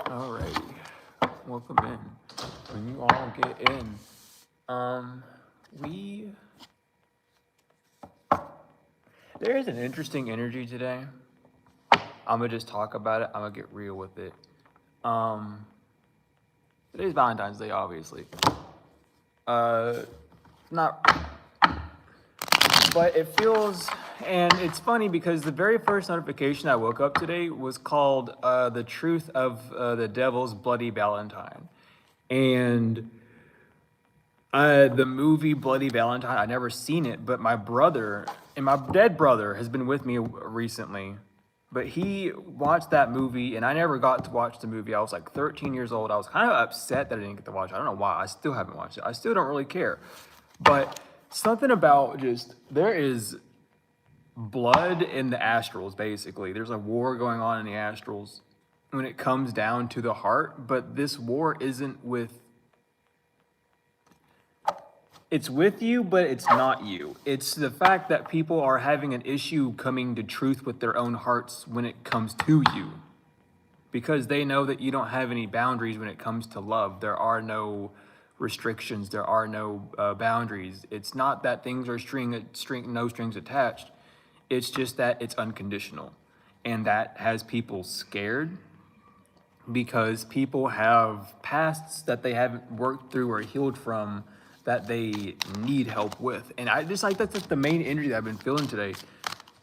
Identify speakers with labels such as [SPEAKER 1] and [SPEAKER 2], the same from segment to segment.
[SPEAKER 1] Alrighty, welcome in. When you all get in, we there is an interesting energy today. I'm gonna just talk about it. I'm gonna get real with it. Um, Today's Valentine's Day, obviously. Not, but it feels, and it's funny because the very first notification I woke up today was called "The Truth of the Devil's Bloody Valentine," and the movie Bloody Valentine, I never seen it, but my brother and my dead brother has been with me recently. But he watched that movie, and I never got to watch the movie. I was like 13 years old. I was kind of upset that I didn't get to watch it. I don't know why. I still haven't watched it. I still don't really care. But something about just, there is blood in the astrals, basically. There's a war going on in the astrals when it comes down to the heart. But this war isn't with, it's with you, but it's not you. It's the fact that people are having an issue coming to truth with their own hearts when it comes to you. Because they know that you don't have any boundaries when it comes to love. There are no restrictions. There are no boundaries. It's not that things are no strings attached. It's just that it's unconditional. And that has people scared because people have pasts that they haven't worked through or healed from that they need help with. And I just like, that's like the main energy that I've been feeling today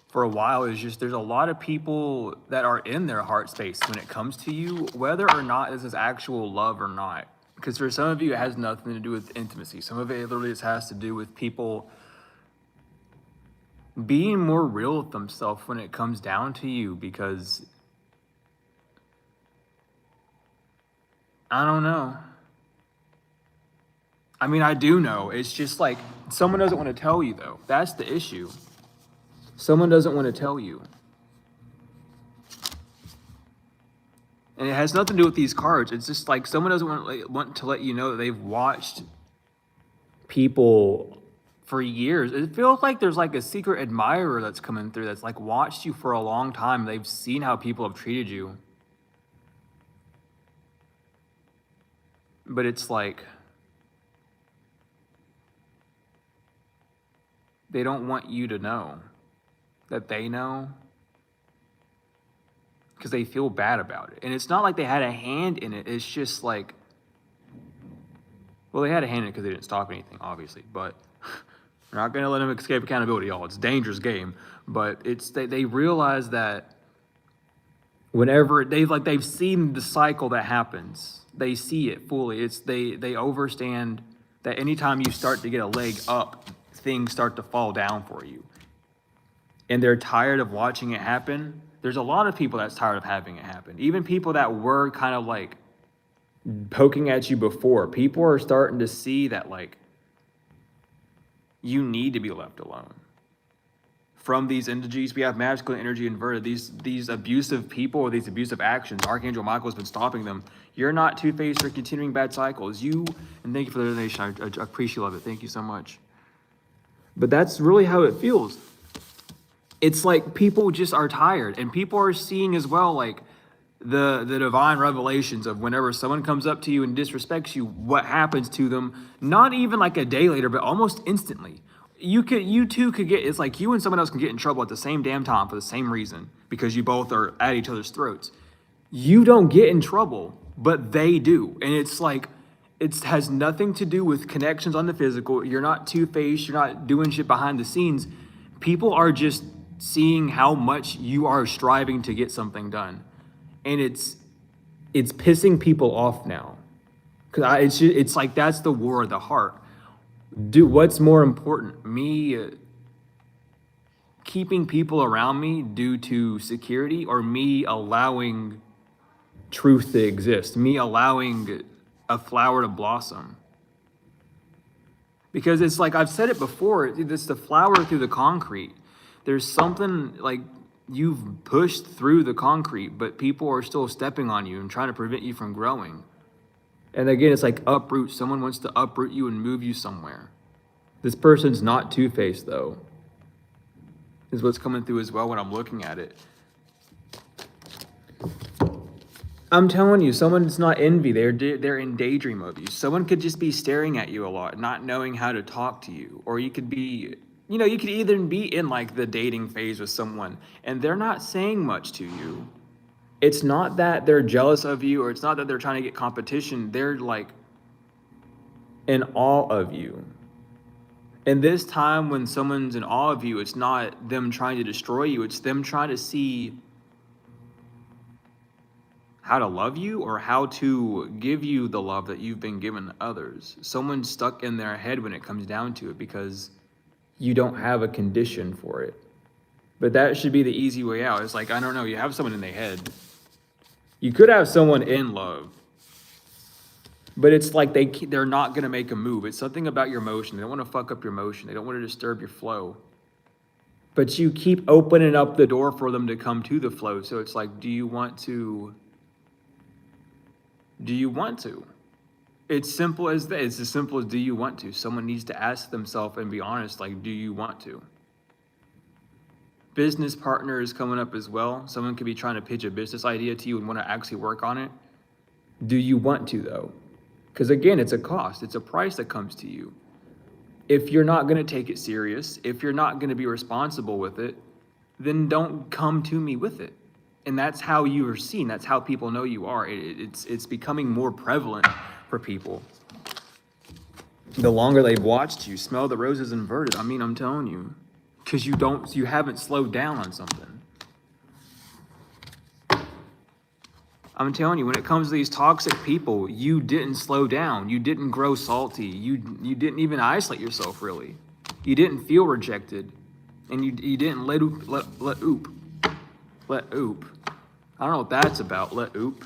[SPEAKER 1] for a while, is just there's a lot of people that are in their heart space when it comes to you, whether or not this is actual love or not. Because for some of you, it has nothing to do with intimacy. Some of it literally just has to do with people being more real with themselves when it comes down to you, because I don't know. I mean, I do know. It's just like someone doesn't want to tell you, though. That's the issue. Someone doesn't want to tell you. And it has nothing to do with these cards. It's just like someone doesn't want to let you know that they've watched people for years. It feels like there's like a secret admirer that's coming through that's like watched you for a long time. They've seen how people have treated you. But it's like, they don't want you to know that they know, because they feel bad about it. And it's not like they had a hand in it. It's just like, well, they had a hand in it because they didn't stop anything, obviously. But we're not going to let them escape accountability, y'all. It's a dangerous game. But it's they realize that whenever they've seen the cycle that happens, they see it fully. It's they understand that anytime you start to get a leg up, things start to fall down for you. And they're tired of watching it happen. There's a lot of people that's tired of having it happen. Even people that were kind of like poking at you before. People are starting to see that like you need to be left alone. From these energies, we have magical energy inverted. These abusive people or these abusive actions, Archangel Michael has been stopping them. You're not two-faced for continuing bad cycles. And thank you for the donation. I appreciate it. Thank you so much. But that's really how it feels. It's like people just are tired, and people are seeing as well, like the divine revelations of whenever someone comes up to you and disrespects you, what happens to them, not even like a day later, but almost instantly. You two could get, it's like you and someone else can get in trouble at the same damn time for the same reason, because you both are at each other's throats. You don't get in trouble, but they do. And it's like, it has nothing to do with connections on the physical. You're not two-faced. You're not doing shit behind the scenes. People are just seeing how much you are striving to get something done. And it's pissing people off now. Because it's like, that's the war of the heart. What's more important? Me keeping people around me due to security, or me allowing truth to exist? Me allowing a flower to blossom? Because it's like, I've said it before, it's the flower through the concrete. There's something like you've pushed through the concrete, but people are still stepping on you and trying to prevent you from growing. And again, it's like uproot. Someone wants to uproot you and move you somewhere. This person's not two-faced, though, is what's coming through as well when I'm looking at it. I'm telling you, someone's not envy. They're in daydream of you. Someone could just be staring at you a lot, not knowing how to talk to you. Or you could be, you could either be in like the dating phase with someone and they're not saying much to you. It's not that they're jealous of you, or it's not that they're trying to get competition. They're like in awe of you. And this time when someone's in awe of you, it's not them trying to destroy you. It's them trying to see how to love you or how to give you the love that you've been given to others. Someone's stuck in their head when it comes down to it because you don't have a condition for it. But that should be the easy way out. It's like, I don't know, you have someone in their head. You could have someone in love, but it's like they're not going to make a move. It's something about your emotion. They don't want to fuck up your emotion. They don't want to disturb your flow. But you keep opening up the door for them to come to the flow. So it's like, do you want to? It's simple as that. It's as simple as, do you want to? Someone needs to ask themselves and be honest, like, do you want to? Business partner is coming up as well. Someone could be trying to pitch a business idea to you and want to actually work on it. Do you want to, though? Because again, it's a cost. It's a price that comes to you. If you're not going to take it serious, if you're not going to be responsible with it, then don't come to me with it. And that's how you are seen. That's how people know you are. It's becoming more prevalent for people. The longer they've watched you, smell the roses inverted. I mean, I'm telling you. Because you haven't slowed down on something. I'm telling you, when it comes to these toxic people, you didn't slow down. You didn't grow salty. You didn't even isolate yourself, really. You didn't feel rejected. And you didn't let oop. I don't know what that's about. Let oop.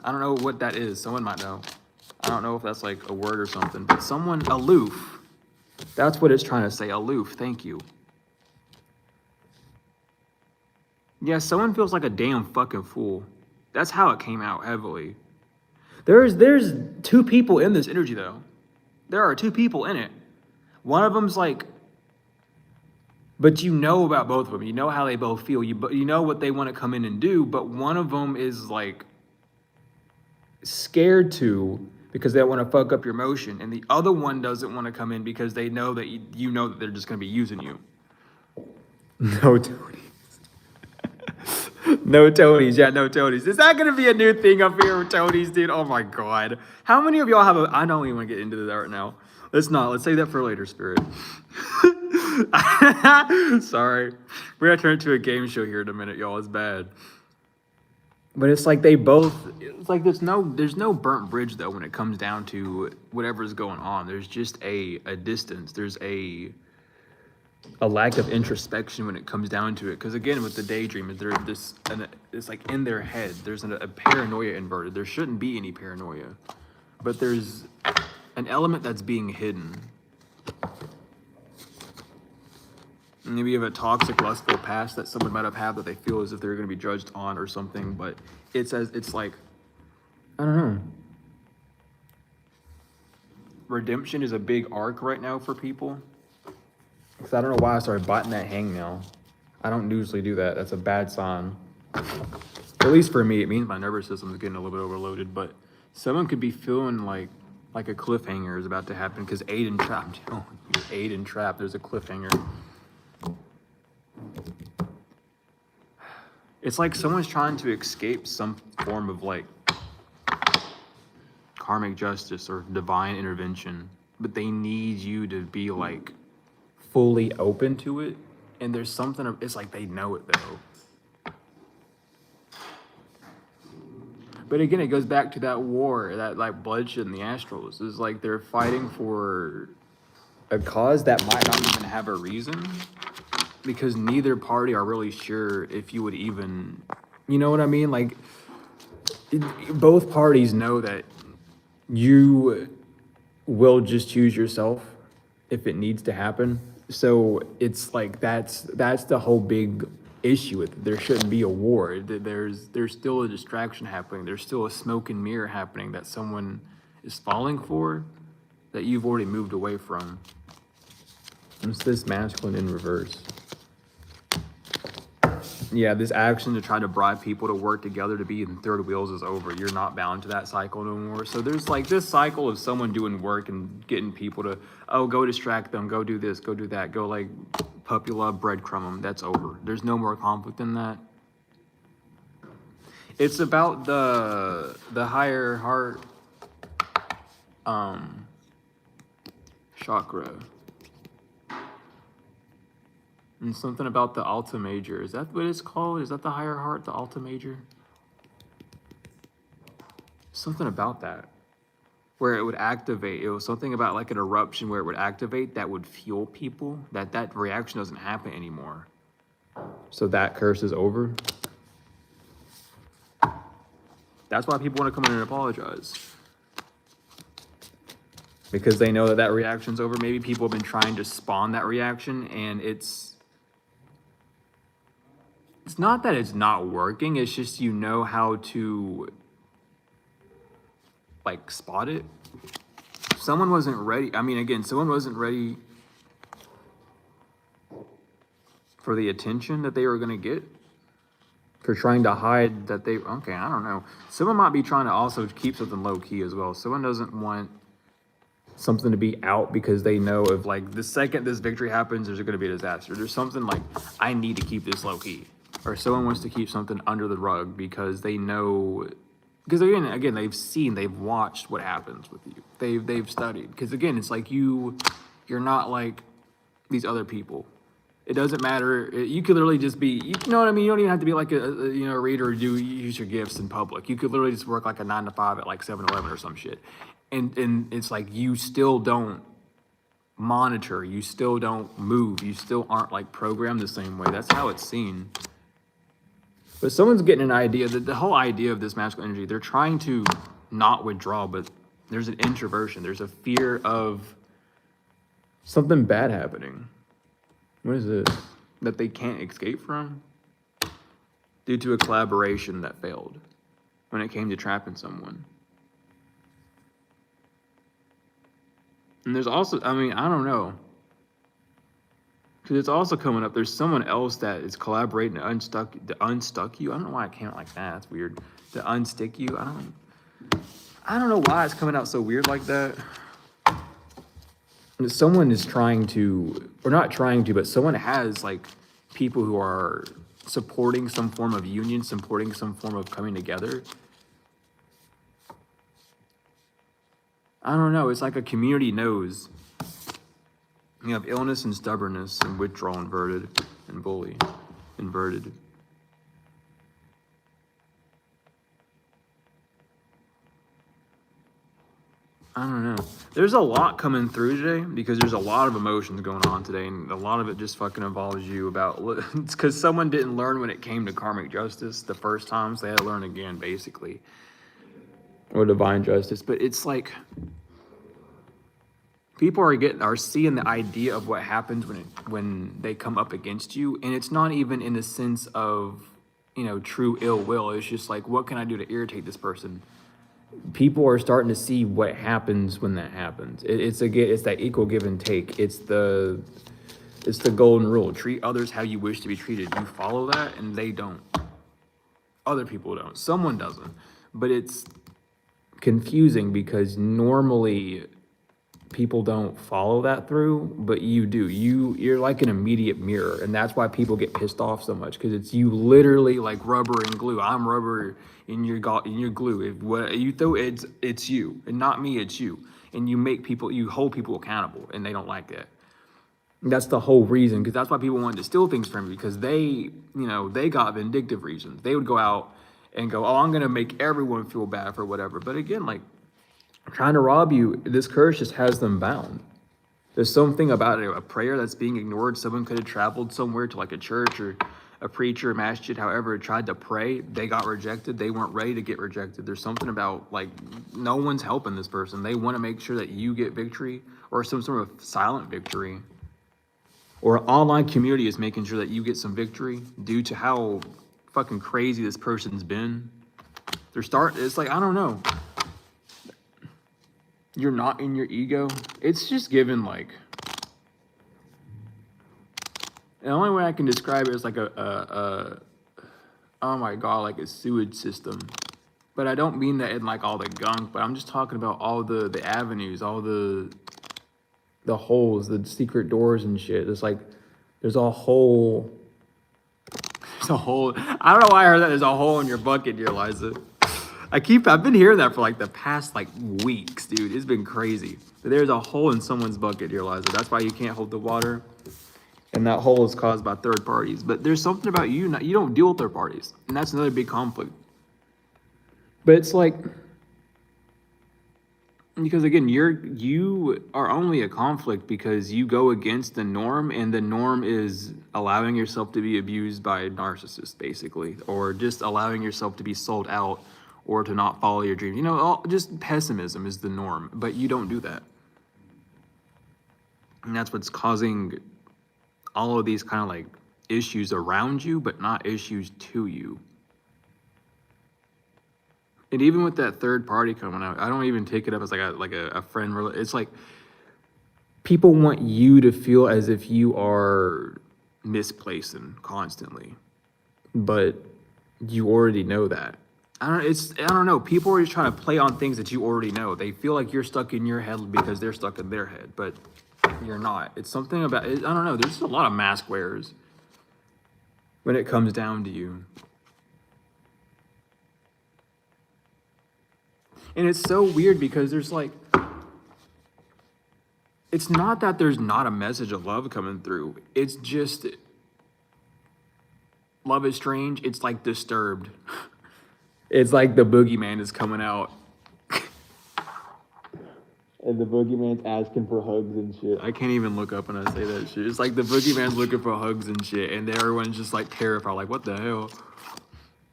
[SPEAKER 1] I don't know what that is. Someone might know. I don't know if that's like a word or something. But someone aloof. That's what it's trying to say. Aloof. Thank you. Yeah, someone feels like a damn fucking fool. That's how it came out heavily. There's two people in this energy, though. There are two people in it. One of them's like, but you know about both of them. You know how they both feel. You know what they want to come in and do. But one of them is like scared to, because they don't want to fuck up your emotion. And the other one doesn't want to come in because they know that you know that they're just going to be using you. No Tonys. No Tonys. Yeah, no Tonys. Is that going to be a new thing up here with Tonys, dude? Oh my God. How many of y'all have I don't even want to get into that right now. Let's not. Let's save that for later, Spirit. Sorry. We're going to turn it to a game show here in a minute, y'all. It's bad. But it's like it's like there's no burnt bridge, though, when it comes down to whatever's going on. There's just a distance. There's a lack of introspection when it comes down to it. Because again, with the daydream, it's like in their head. There's a paranoia inverted. There shouldn't be any paranoia. But there's an element that's being hidden. Maybe you have a toxic, lustful past that someone might have had that they feel as if they're going to be judged on or something, but it's like, I don't know. Redemption is a big arc right now for people. Because I don't know why I started biting that hangnail. I don't usually do that. That's a bad sign. At least for me, it means my nervous system is getting a little bit overloaded, but someone could be feeling like a cliffhanger is about to happen because Aiden trapped. Oh, Aiden trapped. There's a cliffhanger. It's like someone's trying to escape some form of like karmic justice or divine intervention, but they need you to be like fully open to it. And there's something, it's like they know it though. But again, it goes back to that war, that like bloodshed in the astrals. It's like they're fighting for a cause that might not even have a reason. Because neither party are really sure if you would even, you know what I mean? Like, both parties know that you will just choose yourself if it needs to happen. So it's like that's the whole big issue with it. There shouldn't be a war. There's still a distraction happening. There's still a smoke and mirror happening that someone is falling for that you've already moved away from. It's this masculine in reverse. yeah, this action to try to bribe people to work together to be in third wheels is over. You're not bound to that cycle no more. So there's like this cycle of someone doing work and getting people to, oh, go distract them, go do this, go do that, go like puppy love, breadcrumb them. That's over. There's no more conflict in that. It's about the higher heart chakra. And something about the Alta Major. Is that what it's called? Is that the higher heart, the Alta Major? Something about that. Where it would activate. It was something about like an eruption where it would activate that would fuel people. That reaction doesn't happen anymore. So that curse is over. That's why people want to come in and apologize. Because they know that that reaction's over. Maybe people have been trying to spawn that reaction and it's not that it's not working, it's just you know how to like spot it. Someone wasn't ready. I mean, again, someone wasn't ready for the attention that they were gonna get. For trying to hide that they, okay, I don't know. Someone might be trying to also keep something low key as well. Someone doesn't want something to be out because they know if like the second this victory happens, there's gonna be a disaster. There's something like, I need to keep this low key. Or someone wants to keep something under the rug because they know, because again, they've watched what happens with you. They've studied. Because again, it's like you're not like these other people. It doesn't matter. You could literally just be, you know what I mean? You don't even have to be like a reader or use your gifts in public. You could literally just work like a 9 to 5 at like 7-Eleven or some shit. And it's like you still don't monitor. You still don't move. You still aren't like programmed the same way. That's how it's seen. But someone's getting an idea that the whole idea of this masculine energy, they're trying to not withdraw, but there's an introversion. There's a fear of something bad happening. What is this? That they can't escape from? Due to a collaboration that failed when it came to trapping someone. And there's also, I mean, I don't know. Because it's also coming up, there's someone else that is collaborating to unstuck you. I don't know why I can't like that. That's weird. To unstick you. I don't know why it's coming out so weird like that. And someone is trying to, or not trying to, but someone has like people who are supporting some form of union, supporting some form of coming together. I don't know. It's like a community knows. You have illness and stubbornness and withdrawal inverted and bully inverted. I don't know. There's a lot coming through today because there's a lot of emotions going on today, and a lot of it just fucking involves you about, it's because someone didn't learn when it came to karmic justice the first time, so they had to learn again, basically. Or divine justice. But it's like, people are seeing the idea of what happens when they come up against you, and it's not even in the sense of, true ill will. It's just like, what can I do to irritate this person? People are starting to see what happens when that happens. It's that equal give and take. It's the golden rule. Treat others how you wish to be treated. You follow that, and they don't. Other people don't. Someone doesn't. But it's confusing because normally people don't follow that through, but you do. You're like an immediate mirror, and that's why people get pissed off so much, because it's you literally like rubber and glue. I'm rubber and you're glue. If what you throw, it's you, and not me, it's you. And you hold people accountable, and they don't like that. And that's the whole reason, because that's why people wanted to steal things from you, because they got vindictive reasons. They would go out and go, oh, I'm gonna make everyone feel bad for whatever. But again, like, trying to rob you, this curse just has them bound. There's something about it, a prayer that's being ignored. Someone could have traveled somewhere to like a church or a preacher, a masjid, however, tried to pray. They got rejected. They weren't ready to get rejected. There's something about like, no one's helping this person. They want to make sure that you get victory or some sort of silent victory. Or an online community is making sure that you get some victory due to how fucking crazy this person's been. It's like, I don't know. You're not in your ego. It's just given like, the only way I can describe it is like a oh my God, like a sewage system. But I don't mean that in like all the gunk, but I'm just talking about all the avenues, all the holes, the secret doors and shit. There's like, there's a hole. There's a hole. I don't know why I heard that. There's a hole in your bucket, dear Liza. I've been hearing that for like the past like weeks, dude. It's been crazy. There's a hole in someone's bucket, dear Liza. That's why you can't hold the water. And that hole is caused by third parties. But there's something about you, you don't deal with third parties. And that's another big conflict. But it's like, because again, you are only a conflict because you go against the norm, and the norm is allowing yourself to be abused by a narcissist, basically, or just allowing yourself to be sold out or to not follow your dreams. You know, just pessimism is the norm, but you don't do that. And that's what's causing all of these kind of like issues around you, but not issues to you. And even with that third party coming out, I don't even take it up as like a friend. It's like people want you to feel as if you are misplacing constantly, but you already know that. I don't know. People are just trying to play on things that you already know. They feel like you're stuck in your head because they're stuck in their head, but you're not. It's something about it. I don't know. There's a lot of mask wearers when it comes down to you. And it's so weird because there's like, it's not that there's not a message of love coming through. It's just, love is strange. It's like disturbed. It's like the boogeyman is coming out. And the boogeyman's asking for hugs and shit. I can't even look up when I say that shit. It's like the boogeyman's looking for hugs and shit. And everyone's just like terrified. Like, what the hell?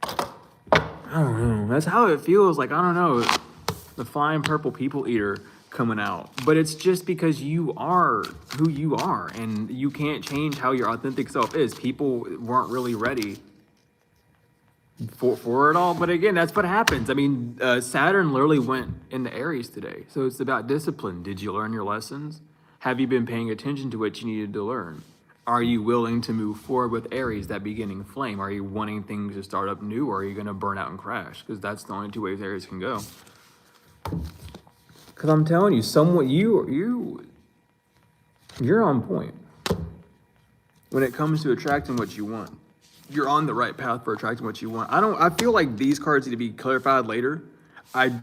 [SPEAKER 1] I don't know. That's how it feels. Like, I don't know. The flying purple people eater coming out. But it's just because you are who you are. And you can't change how your authentic self is. People weren't really ready for it all. But again, that's what happens. I mean, Saturn literally went into Aries today. So it's about discipline. Did you learn your lessons? Have you been paying attention to what you needed to learn? Are you willing to move forward with Aries, that beginning flame? Are you wanting things to start up new, or are you going to burn out and crash? Because that's the only two ways Aries can go. Because I'm telling you, you're on point when it comes to attracting what you want. You're on the right path for attracting what you want. I feel like these cards need to be clarified later. I've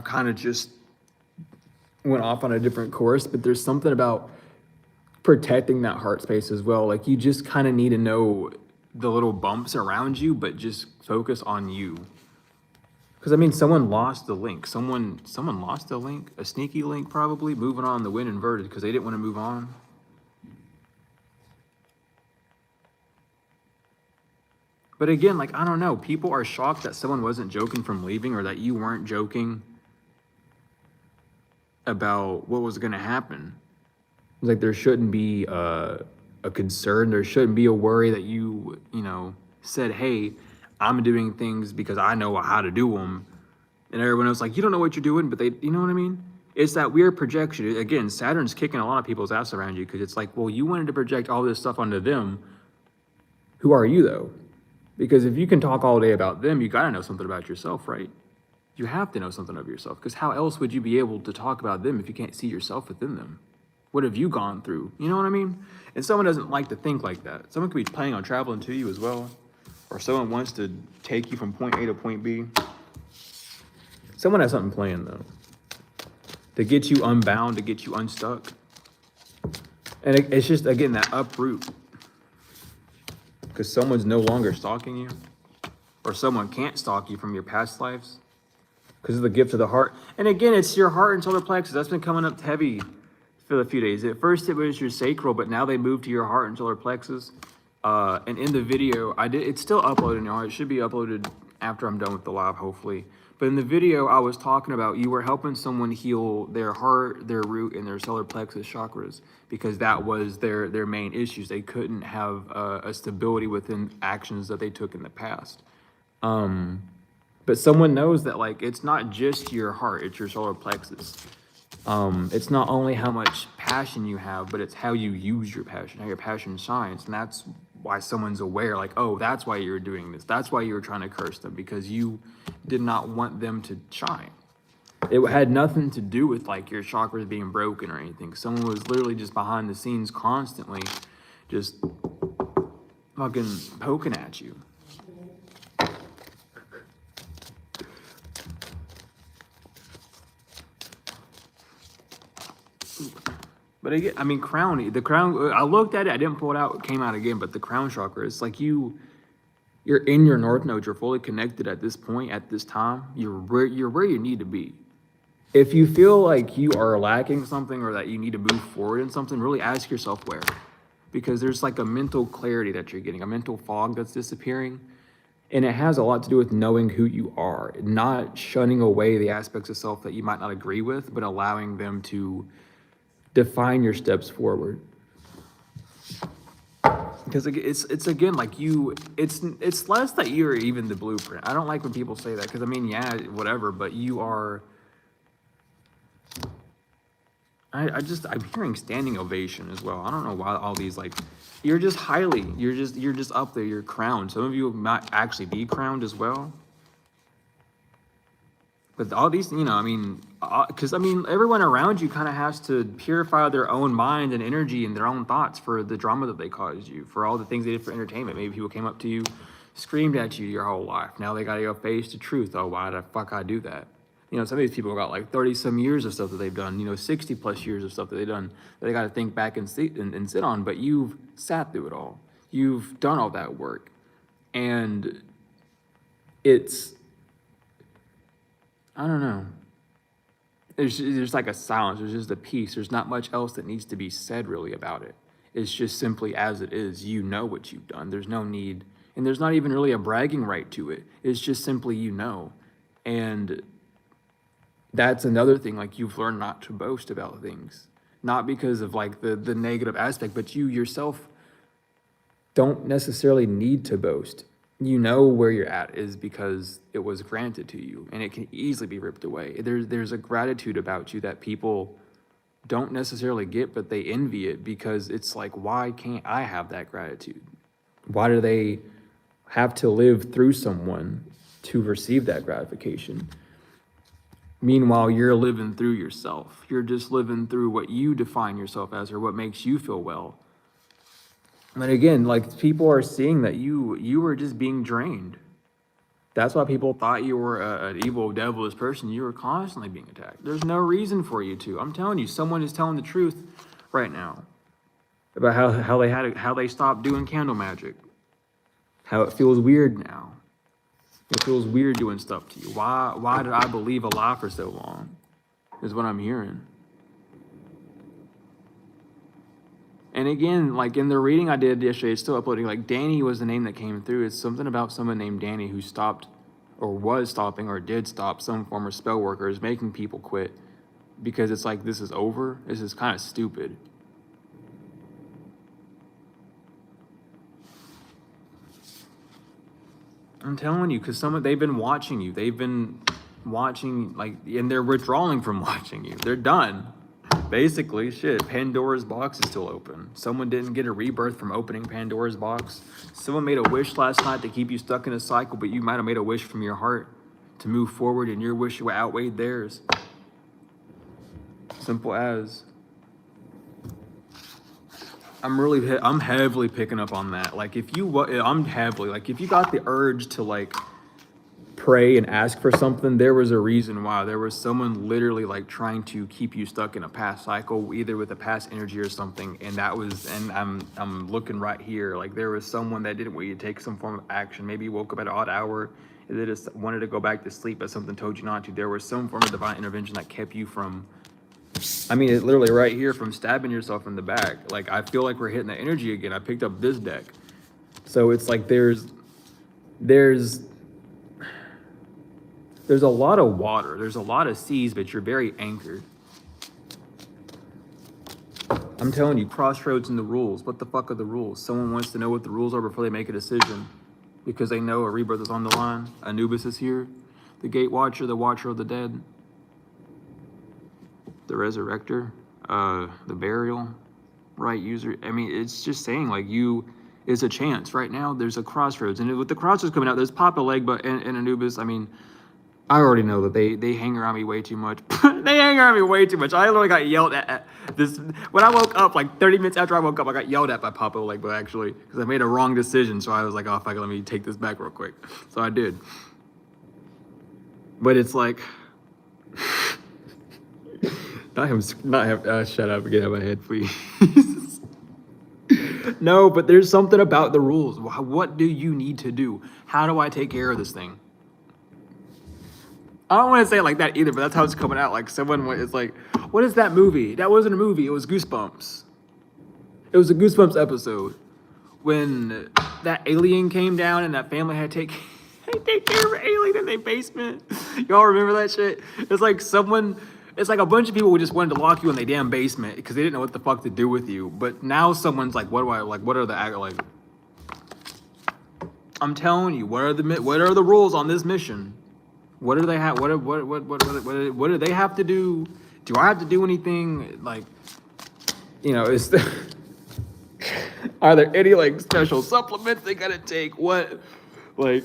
[SPEAKER 1] kind of just went off on a different course, but there's something about protecting that heart space as well. Like, you just kind of need to know the little bumps around you, but just focus on you. Because I mean, someone lost the link. Someone lost a link, a sneaky link probably, moving on the wind inverted because they didn't want to move on. But again, like, I don't know. People are shocked that someone wasn't joking from leaving, or that you weren't joking about what was going to happen. It's like there shouldn't be a concern. There shouldn't be a worry that you said, hey, I'm doing things because I know how to do them. And everyone else like, you don't know what you're doing, but they, you know what I mean? It's that weird projection. Again, Saturn's kicking a lot of people's ass around you because it's like, well, you wanted to project all this stuff onto them. Who are you, though? Because if you can talk all day about them, you got to know something about yourself, right? You have to know something of yourself, because how else would you be able to talk about them if you can't see yourself within them? What have you gone through? You know what I mean? And someone doesn't like to think like that. Someone could be planning on traveling to you as well, or someone wants to take you from point A to point B. Someone has something planned, though, to get you unbound, to get you unstuck. And it's just, again, that uproot. Because someone's no longer stalking you, or someone can't stalk you from your past lives because of the gift of the heart. And again, it's your heart and solar plexus. That's been coming up heavy for a few days. At first it was your sacral, but now they moved to your heart and solar plexus. And in the video, it's still uploaded now. It should be uploaded after I'm done with the live, hopefully. But in the video, I was talking about you were helping someone heal their heart, their root, and their solar plexus chakras, because that was their main issues. They couldn't have a stability within actions that they took in the past. But someone knows that, like, it's not just your heart, it's your solar plexus. It's not only how much passion you have, but it's how you use your passion, how your passion shines. And that's why someone's aware, like, oh, that's why you're doing this. That's why you were trying to curse them, because you did not want them to shine. It had nothing to do with like your chakras being broken or anything. Someone was literally just behind the scenes constantly just fucking poking at you. But again, I mean, the crown, I looked at it, I didn't pull it out, it came out again, but the crown chakra, it's like you're in your north node, you're fully connected at this point, at this time, you're where you need to be. If you feel like you are lacking something or that you need to move forward in something, really ask yourself where. Because there's like a mental clarity that you're getting, a mental fog that's disappearing. And it has a lot to do with knowing who you are, not shunning away the aspects of self that you might not agree with, but allowing them to define your steps forward. Because it's again, like it's less that you're even the blueprint. I don't like when people say that, because I mean, yeah, whatever, but you are, I'm hearing standing ovation as well. I don't know why all these, like, you're just up there, you're crowned. Some of you might actually be crowned as well. But all these, you know, I mean, because I mean, everyone around you kind of has to purify their own mind and energy and their own thoughts for the drama that they caused you, for all the things they did for entertainment. Maybe people came up to you, screamed at you your whole life. Now they got to go face the truth. Oh, why the fuck I do that? You know, some of these people got like 30 some years of stuff that they've done, you know, 60 plus years of stuff that they've done that they got to think back and sit on. But you've sat through it all. You've done all that work. And it's, I don't know. There's like a silence. There's just a peace. There's not much else that needs to be said really about it. It's just simply as it is. You know what you've done. There's no need, and there's not even really a bragging right to it. It's just simply, you know. And that's another thing. Like, you've learned not to boast about things, not because of like the negative aspect, but you yourself don't necessarily need to boast. You know where you're at is because it was granted to you, and it can easily be ripped away. There's a gratitude about you that people don't necessarily get, but they envy it, because it's like, why can't I have that gratitude? Why do they have to live through someone to receive that gratification? Meanwhile, you're living through yourself. You're just living through what you define yourself as, or what makes you feel well. But again, like, people are seeing that you were just being drained. That's why people thought you were an evil, devilish person. You were constantly being attacked. There's no reason for you to. I'm telling you, someone is telling the truth right now about how they stopped doing candle magic. How it feels weird now. It feels weird doing stuff to you. Why did I believe a lie for so long? Is what I'm hearing. And again, like in the reading I did yesterday, it's still uploading, like Danny was the name that came through. It's something about someone named Danny who stopped, or was stopping, or did stop some form of spell worker, is making people quit, because it's like, this is over. This is kind of stupid. I'm telling you, because they've been watching you. They've been watching, like, and they're withdrawing from watching you. They're done. Basically, shit, Pandora's box is still open. Someone didn't get a rebirth from opening Pandora's box. Someone made a wish last night to keep you stuck in a cycle, but you might have made a wish from your heart to move forward, and your wish outweighed theirs. Simple as. I'm heavily picking up on that. Like, if you got the urge to, like, pray and ask for something, there was a reason why. There was someone literally, like, trying to keep you stuck in a past cycle, either with a past energy or something. And I'm looking right here, like, there was someone that didn't want you to take some form of action. Maybe you woke up at an odd hour, and they just wanted to go back to sleep, but something told you not to. There was some form of divine intervention that kept you from, I mean, it literally right here, from stabbing yourself in the back. Like, I feel like we're hitting the energy again. I picked up this deck. So it's like there's a lot of water. There's a lot of seas, but you're very anchored. I'm telling you, crossroads in the rules. What the fuck are the rules? Someone wants to know what the rules are before they make a decision, because they know a rebirth is on the line. Anubis is here. The gate watcher, the watcher of the dead. The resurrector, the burial, right user. I mean, it's just saying, like, you is a chance. Right now, there's a crossroads. And with the crossroads coming out, there's Papa Legba and Anubis. I mean, I already know that they hang around me way too much. They hang around me way too much. I literally got yelled at this. When I woke up, like 30 minutes after I woke up, I got yelled at by Papa Legba, actually, because I made a wrong decision. So I was like, oh, fuck it, let me take this back real quick. So I did. But it's like... not him, shut up and get out of my head, please. No, but there's something about the rules. What do you need to do? How do I take care of this thing? I don't want to say it like that either, but that's how it's coming out. Like someone is like, what is that movie? That wasn't a movie. It was Goosebumps. It was a Goosebumps episode when that alien came down and that family had to take care of an alien in their basement. Y'all remember that shit? It's like a bunch of people who just wanted to lock you in their damn basement because they didn't know what the fuck to do with you. But now someone's like, what are the I'm telling you, what are the rules on this mission? What do they have? What do they have to do? Do I have to do anything? Like, are there any like special supplements they gotta take? What, like,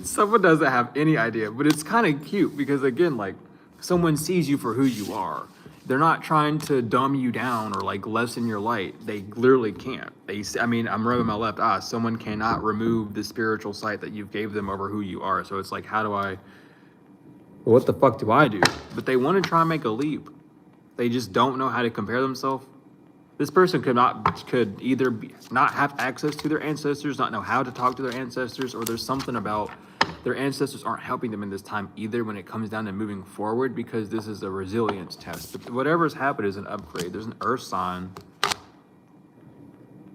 [SPEAKER 1] someone doesn't have any idea, but it's kind of cute because again, like, someone sees you for who you are. They're not trying to dumb you down or like lessen your light. They literally can't. I'm rubbing my left eye. Someone cannot remove the spiritual sight that you gave them over who you are. So it's like, what the fuck do I do? But they want to try and make a leap. They just don't know how to compare themselves. This person could either not have access to their ancestors, not know how to talk to their ancestors, or there's something about their ancestors aren't helping them in this time either when it comes down to moving forward, because this is a resilience test. But whatever's happened is an upgrade. There's an earth sign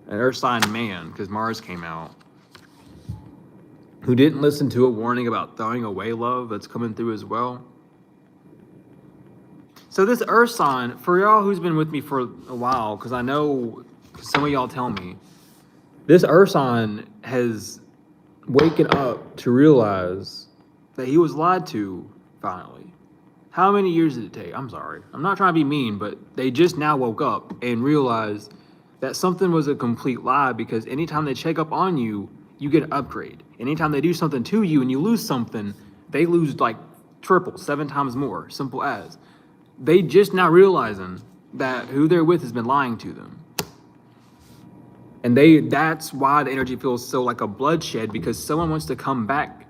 [SPEAKER 1] man, because Mars came out, who didn't listen to a warning about throwing away love that's coming through as well. So this earth sign, for y'all who's been with me for a while, because I know some of y'all tell me, this earth sign has waken up to realize that he was lied to finally. How many years did it take? I'm sorry. I'm not trying to be mean, but they just now woke up and realized that something was a complete lie, because anytime they check up on you, you get an upgrade. Anytime they do something to you and you lose something, they lose like triple, 7 times more. Simple as. They just now realizing that who they're with has been lying to them. And that's why the energy feels so like a bloodshed, because someone wants to come back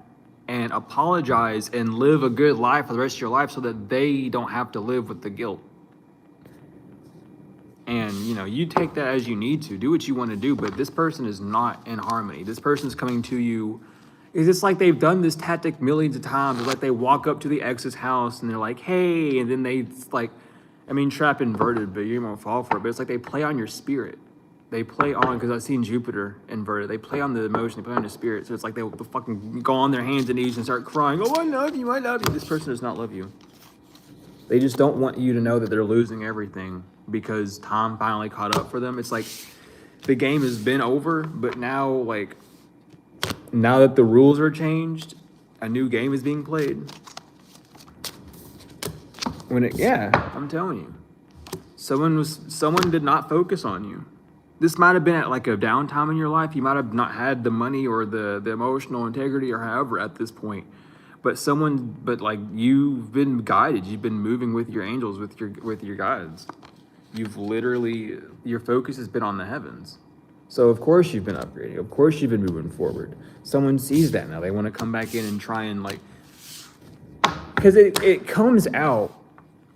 [SPEAKER 1] and apologize and live a good life for the rest of your life so that they don't have to live with the guilt. And, you take that as you need to. Do what you want to do, but this person is not in harmony. This person's coming to you. It's just like they've done this tactic millions of times. It's like they walk up to the ex's house and they're like, hey, and then they like, trap inverted, but you won't fall for it. But it's like they play on your spirit. They play on, because I've seen Jupiter inverted. They play on the emotion, they play on the spirit. So it's like they'll fucking go on their hands and knees and start crying. Oh, I love you, I love you. This person does not love you. They just don't want you to know that they're losing everything because time finally caught up for them. It's like the game has been over, but now that the rules are changed, a new game is being played. I'm telling you. Someone did not focus on you. This might have been at like a downtime in your life. You might have not had the money or the emotional integrity or however at this point. But you've been guided. You've been moving with your angels, with your guides. Your focus has been on the heavens. So of course you've been upgrading. Of course you've been moving forward. Someone sees that now. They want to come back in and try and because it comes out.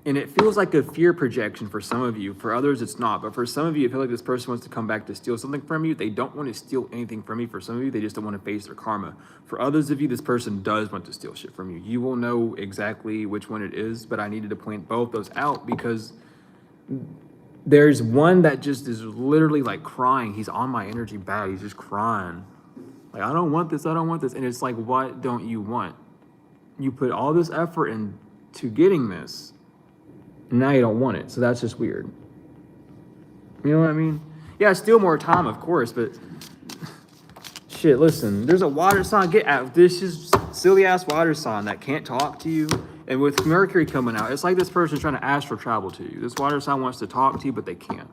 [SPEAKER 1] And it feels like a fear projection for some of you. For others, it's not. But for some of you, I feel like this person wants to come back to steal something from you. They don't want to steal anything from you. For some of you, they just don't want to face their karma. For others of you, this person does want to steal shit from you. You will know exactly which one it is, but I needed to point both those out because there's one that just is literally like crying. He's on my energy bad. He's just crying. Like, I don't want this. I don't want this. And it's like, what don't you want? You put all this effort into getting this. Now you don't want it, so that's just weird. You know what I mean? Yeah, still more time, of course, but shit, listen, there's a water sign. Get out. This is silly ass water sign that can't talk to you. And with Mercury coming out, it's like this person's trying to astral travel to you. This water sign wants to talk to you, but they can't.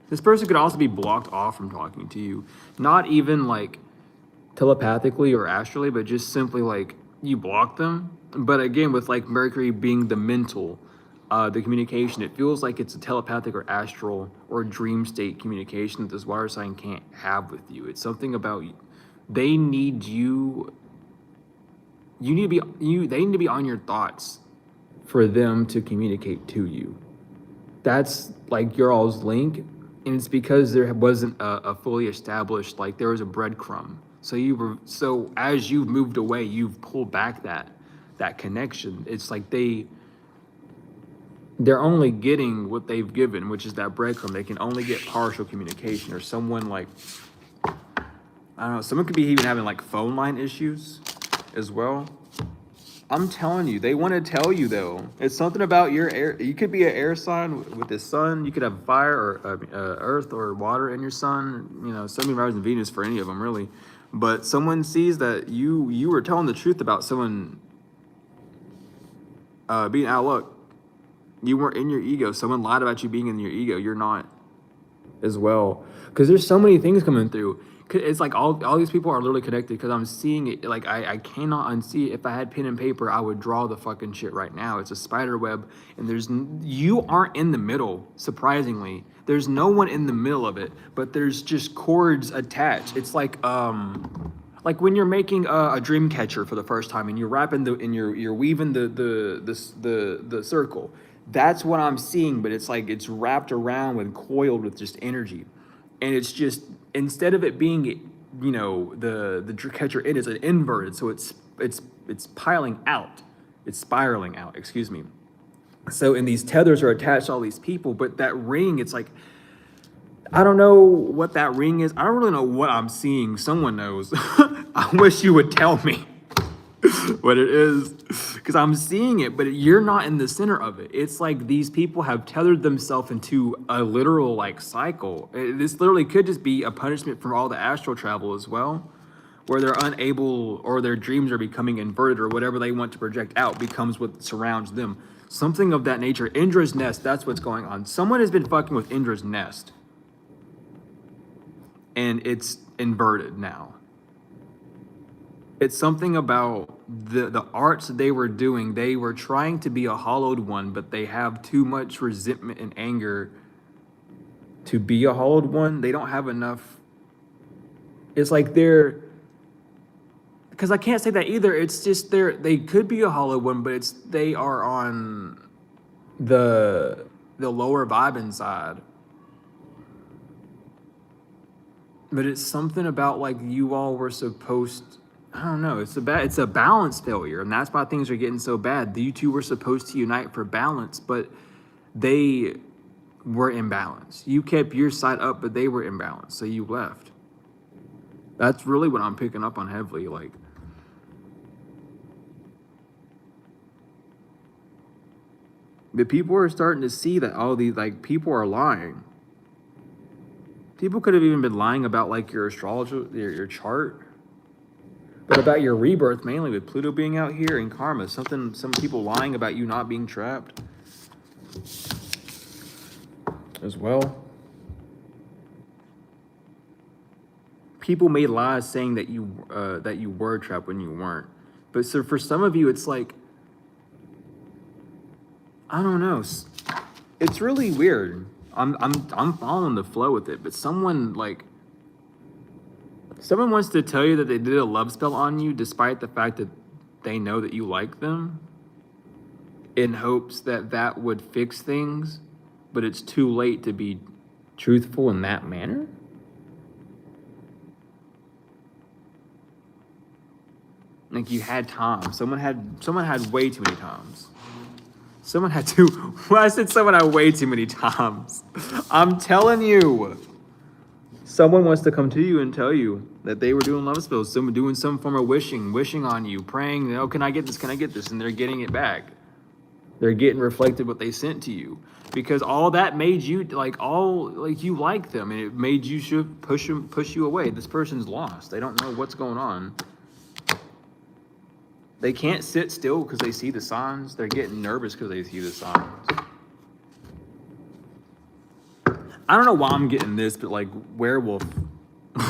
[SPEAKER 1] This person could also be blocked off from talking to you. Not even like telepathically or astrally, but just simply like you block them. But again, with like Mercury being the mental, the communication, it feels like it's a telepathic or astral or dream state communication that this water sign can't have with you. It's something about they need you. You need to be you. They need to be on your thoughts for them to communicate to you. That's like your all's link, and it's because there wasn't a fully established, like there was a breadcrumb. So as you've moved away, you've pulled back that connection. It's like they're only getting what they've given, which is that breadcrumb. They can only get partial communication, or someone like, I don't know, someone could be even having like phone line issues as well. I'm telling you, they want to tell you though. It's something about your air. You could be an air sign with the sun. You could have fire or earth or water in your sun. You know, Sun, Moon, Mars, and Venus for any of them really. But someone sees that you were telling the truth about someone being out of luck. You weren't in your ego. Someone lied about you being in your ego. You're not as well. Because there's so many things coming through. It's like all these people are literally connected because I'm seeing it. Like I cannot unsee it. If I had pen and paper, I would draw the fucking shit right now. It's a spider web, and you aren't in the middle. Surprisingly, there's no one in the middle of it, but there's just cords attached. It's like when you're making a dream catcher for the first time and you're wrapping you're weaving the circle. That's what I'm seeing, but it's like it's wrapped around and coiled with just energy. And it's just, instead of it being, you know, the catcher, it is an inverted. So it's piling out. It's spiraling out, excuse me. So, and these tethers are attached to all these people, but that ring, it's like, I don't know what that ring is. I don't really know what I'm seeing. Someone knows. I wish you would tell me what it is, because I'm seeing it, but you're not in the center of it. It's like these people have tethered themselves into a literal like cycle. This literally could just be a punishment from all the astral travel as well, where they're unable, or their dreams are becoming inverted, or whatever they want to project out becomes what surrounds them. Something of that nature. Indra's nest, that's what's going on. Someone has been fucking with Indra's nest, and it's inverted now. It's something about the arts they were doing. They were trying to be a hollowed one, but they have too much resentment and anger to be a hollowed one. They don't have enough. It's like because I can't say that either. It's just they could be a hollow one, but they are on the lower vibing side. But it's something about like you all were supposed, I don't know, it's a balance failure, and that's why things are getting so bad. You two were supposed to unite for balance, but they were imbalanced. You kept your side up, but they were imbalanced, so you left. That's really what I'm picking up on heavily. Like, the people are starting to see that all these like people are lying. People could have even been lying about like your astrology, your chart, but about your rebirth, mainly with Pluto being out here and karma. Some people lying about you not being trapped as well. People made lies saying that you were trapped when you weren't. But so for some of you, it's like, I don't know. It's really weird. I'm following the flow with it, but someone wants to tell you that they did a love spell on you despite the fact that they know that you like them, in hopes that would fix things, but it's too late to be truthful in that manner. Like, you had time. Someone had way too many times. Someone had way too many times. I'm telling you. Someone wants to come to you and tell you that they were doing love spells, someone doing some form of wishing on you, praying, oh, can I get this? Can I get this? And they're getting it back. They're getting reflected what they sent to you. Because all that made you, you like them, and it made you push you away. This person's lost. They don't know what's going on. They can't sit still because they see the signs. They're getting nervous because they see the signs. I don't know why I'm getting this, but like werewolf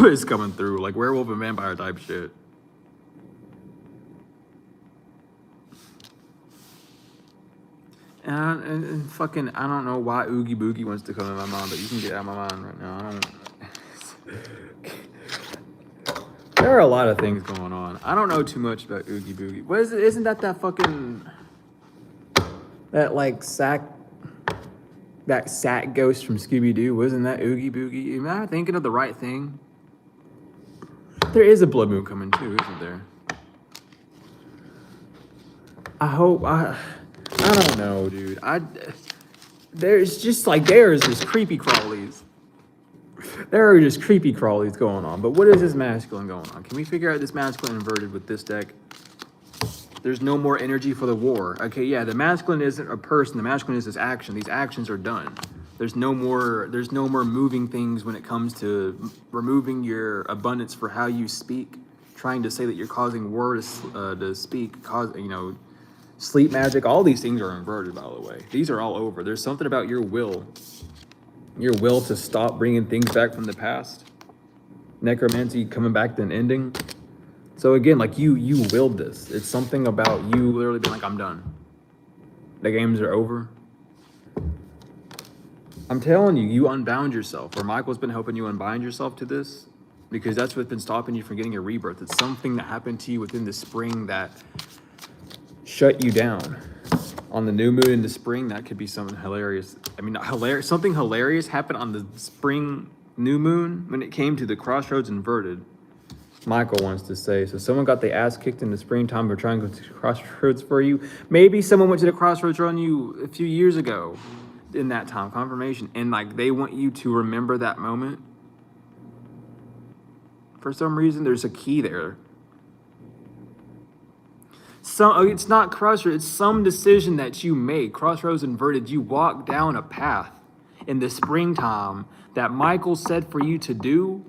[SPEAKER 1] is coming through, like werewolf and vampire type shit. And fucking, I don't know why Oogie Boogie wants to come in my mind, but you can get out of my mind right now. I don't. There are a lot of things going on. I don't know too much about Oogie Boogie. What is it? Isn't that fucking that like sack ghost from Scooby Doo? Wasn't that Oogie Boogie? Am I thinking of the right thing? There is a blood moon coming too, isn't there? I hope I don't know, dude. There's just creepy crawlies. There are just creepy crawlies going on. But what is this masculine going on? Can we figure out this masculine inverted with this deck? There's no more energy for the war. Okay, yeah, the masculine isn't a person. The masculine is this action. These actions are done. There's no more moving things when it comes to removing your abundance for how you speak, trying to say that you're causing war to speak, sleep magic. All these things are inverted, by the way. These are all over. There's something about your will to stop bringing things back from the past. Necromancy coming back to an ending. So again, like you willed this. It's something about you literally being like, I'm done. The games are over. I'm telling you, you unbound yourself. Or Michael's been helping you unbind yourself to this, because that's what's been stopping you from getting a rebirth. It's something that happened to you within the spring that shut you down. On the new moon in the spring, that could be something hilarious. I mean, not hilarious. Something hilarious happened on the spring new moon when it came to the crossroads inverted. Michael wants to say, so someone got the ass kicked in the springtime for trying to go to the crossroads for you. Maybe someone went to the crossroads on you a few years ago in that time, confirmation. And like, they want you to remember that moment. For some reason, there's a key there. It's not crossroads, it's some decision that you made. Crossroads inverted, you walk down a path in the springtime that Michael said for you to do.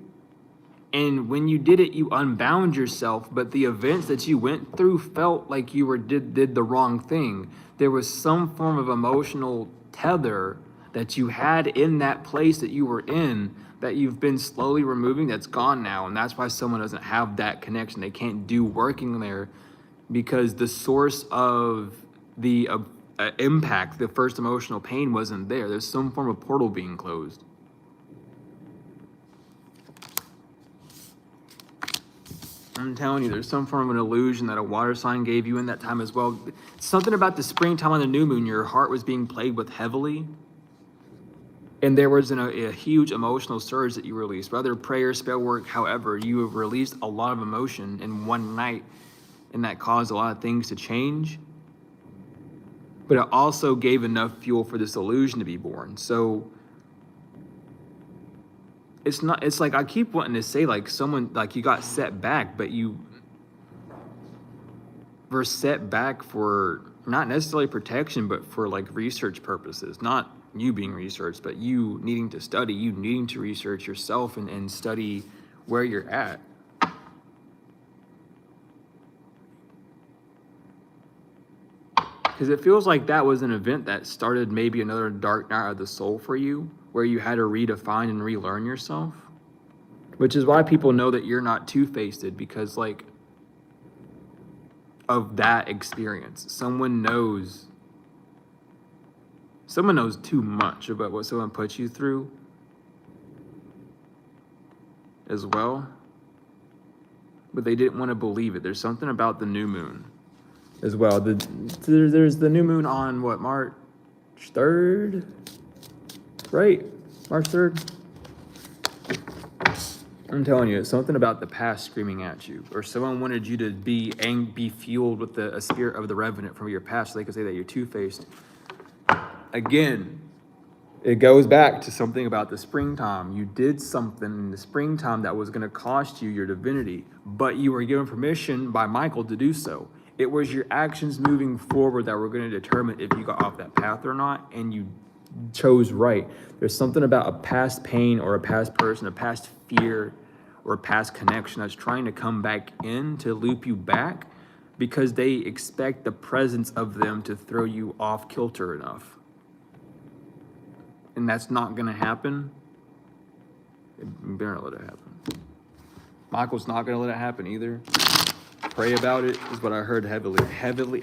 [SPEAKER 1] And when you did it, you unbound yourself, but the events that you went through felt like you did the wrong thing. There was some form of emotional tether that you had in that place that you were in that you've been slowly removing, that's gone now. And that's why someone doesn't have that connection. They can't do working there, because the source of the impact, the first emotional pain, wasn't there. There's some form of portal being closed. I'm telling you, there's some form of an illusion that a water sign gave you in that time as well. Something about the springtime on the new moon, your heart was being played with heavily. And there was a huge emotional surge that you released. Whether prayer, spell work, however, you have released a lot of emotion in one night. And that caused a lot of things to change. But it also gave enough fuel for this illusion to be born. So it's like, I keep wanting to say like someone, like you got set back, but you were set back for not necessarily protection, but for like research purposes. Not you being researched, but you needing to study, you needing to research yourself and study where you're at. Because it feels like that was an event that started maybe another dark night of the soul for you, where you had to redefine and relearn yourself. Which is why people know that you're not two-faced, because like of that experience. Someone knows too much about what someone puts you through as well. But they didn't want to believe it. There's something about the new moon as well. There's the new moon on what, March 3rd? Right? March 3rd? I'm telling you, it's something about the past screaming at you. Or someone wanted you to be fueled with a spirit of the revenant from your past, so they could say that you're two-faced. Again, it goes back to something about the springtime. You did something in the springtime that was going to cost you your divinity, but you were given permission by Michael to do so. It was your actions moving forward that were going to determine if you got off that path or not, and you chose right. There's something about a past pain or a past person, a past fear or a past connection that's trying to come back in to loop you back, because they expect the presence of them to throw you off kilter enough. and that's not gonna happen, you better not let it happen. Michael's not gonna let it happen either. Pray about it is what I heard heavily.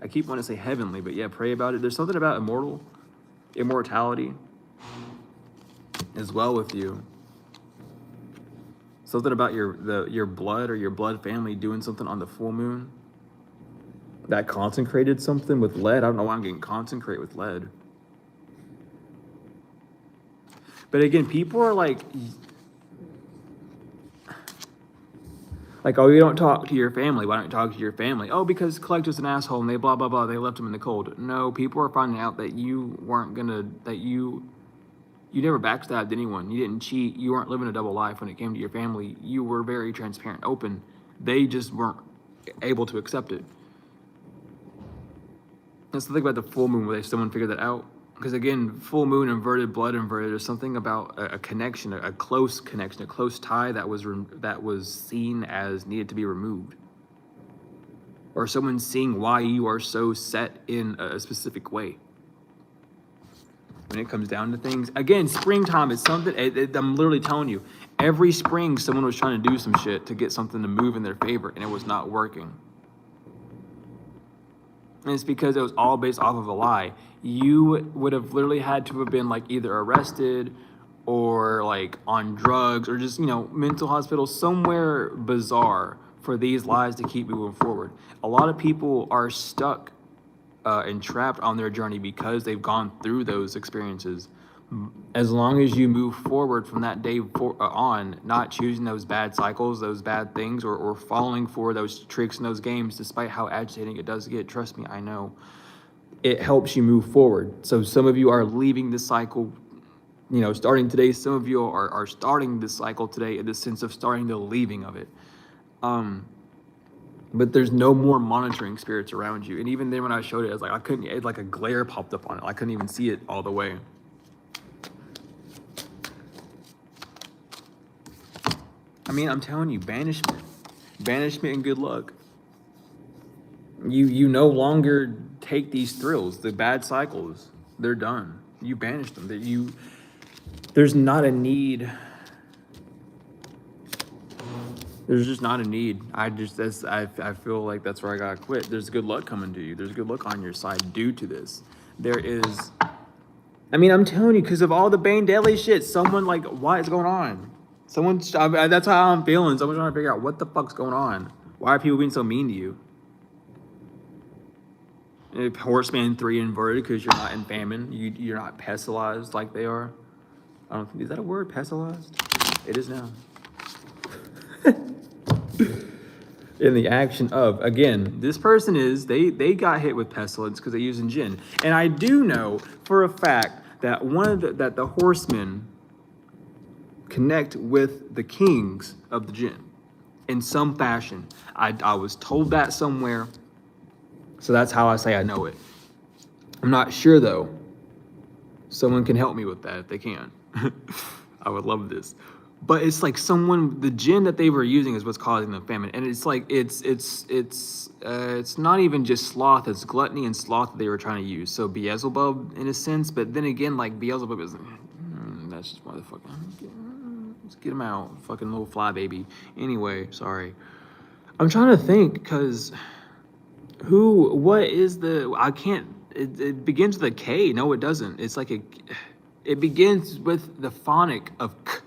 [SPEAKER 1] I keep wanting to say heavenly, but yeah, pray about it. There's something about immortality as well with you. Something about your blood or your blood family doing something on the full moon. That consecrated something with lead. I don't know why I'm getting consecrate with lead. But again, people are like, oh, you don't talk to your family. Why don't you talk to your family? Oh, because Collector's an asshole and they blah, blah, blah. They left him in the cold. No, people are finding out that you never backstabbed anyone. You didn't cheat. You weren't living a double life when it came to your family. You were very transparent, open. They just weren't able to accept it. That's the thing about the full moon where someone figured that out. Because again, full moon inverted, blood inverted, there's something about a connection, a close connection, a close tie that was seen as needed to be removed. Or someone seeing why you are so set in a specific way. When it comes down to things, again, springtime is something, I'm literally telling you, every spring someone was trying to do some shit to get something to move in their favor and it was not working. And it's because it was all based off of a lie. You would have literally had to have been like either arrested or like on drugs or just, mental hospital, somewhere bizarre for these lies to keep moving forward. A lot of people are stuck and trapped on their journey because they've gone through those experiences. As long as you move forward from that day on, not choosing those bad cycles, those bad things, or falling for those tricks and those games, despite how agitating it does get, trust me, I know, it helps you move forward. So some of you are leaving this cycle, starting today. Some of you are starting this cycle today in the sense of starting the leaving of it. But there's no more monitoring spirits around you. And even then when I showed it, I was like, it like a glare popped up on it. I couldn't even see it all the way. I mean, I'm telling you, banishment and good luck. You no longer take these thrills, the bad cycles, they're done. You banish them. There's not a need. There's just not a need. I feel like that's where I gotta quit. There's good luck coming to you. There's good luck on your side due to this. There is, I'm telling you, because of all the Bane Daily shit, someone like, what is going on? That's how I'm feeling. Someone's trying to figure out what the fuck's going on. Why are people being so mean to you? If Horseman 3 inverted because you're not in famine, you're not pestilized like they are. I don't think, is that a word, pestilized? It is now. In the action of, again, this person they got hit with pestilence because they're using jinn. And I do know for a fact that that the horsemen connect with the kings of the jinn in some fashion. I was told that somewhere, so that's how I say I know it. I'm not sure though. Someone can help me with that if they can. I would love this. But it's like the jinn that they were using is what's causing the famine. And it's like, it's not even just sloth, it's gluttony and sloth that they were trying to use. So Beelzebub in a sense, but then again, like Beelzebub is, that's just motherfucking, let's get him out, fucking little fly baby. Anyway, sorry. I'm trying to think, because it begins with a K. No, it doesn't. It's like it begins with the phonic of K.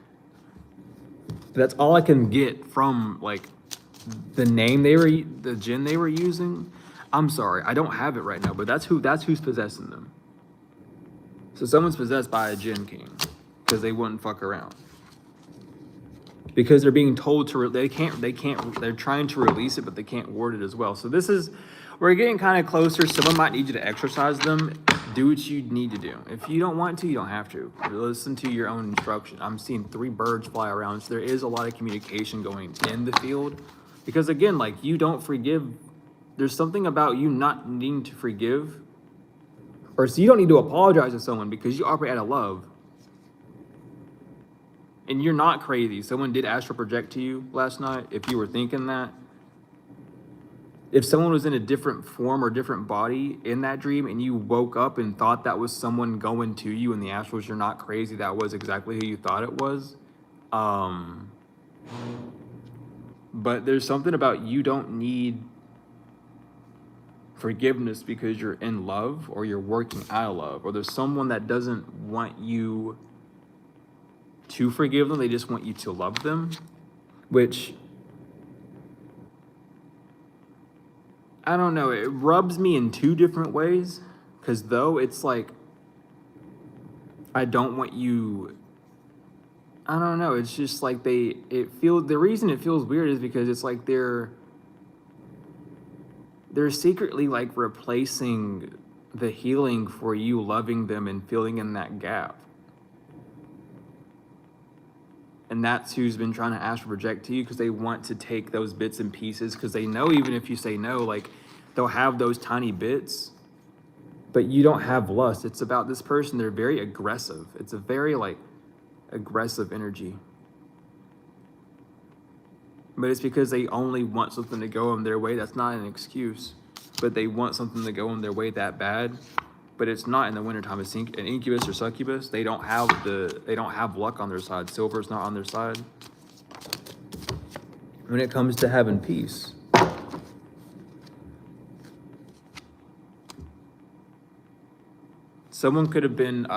[SPEAKER 1] That's all I can get from like the name the jinn they were using. I'm sorry, I don't have it right now, but that's who's possessing them. So someone's possessed by a jinn king because they wouldn't fuck around. Because they're being told they're trying to release it, but they can't ward it as well. So we're getting kind of closer. Someone might need you to exorcise them. Do what you need to do. If you don't want to, you don't have to. Listen to your own instruction. I'm seeing 3 birds fly around. So there is a lot of communication going in the field. Because again, like, you don't forgive. There's something about you not needing to forgive. Or so you don't need to apologize to someone because you operate out of love. And you're not crazy. Someone did astral project to you last night. If you were thinking that, if someone was in a different form or different body in that dream and you woke up and thought that was someone going to you in the astrals, you're not crazy. That was exactly who you thought it was. But there's something about you don't need forgiveness because you're in love or you're working out of love, or there's someone that doesn't want you to forgive them. They just want you to love them, which I don't know. It rubs me in two different ways, because though it's like, I don't want you, I don't know. It's just like the reason it feels weird is because it's like they're secretly like replacing the healing for you loving them and filling in that gap. And that's who's been trying to astral project to you, because they want to take those bits and pieces, because they know even if you say no, like they'll have those tiny bits, but you don't have lust. It's about this person. They're very aggressive. It's a very like aggressive energy. But it's because they only want something to go in their way. That's not an excuse, but they want something to go in their way that bad. But it's not in the wintertime. It's an incubus or succubus. They don't have luck on their side. Silver's not on their side when it comes to having peace. Someone could have been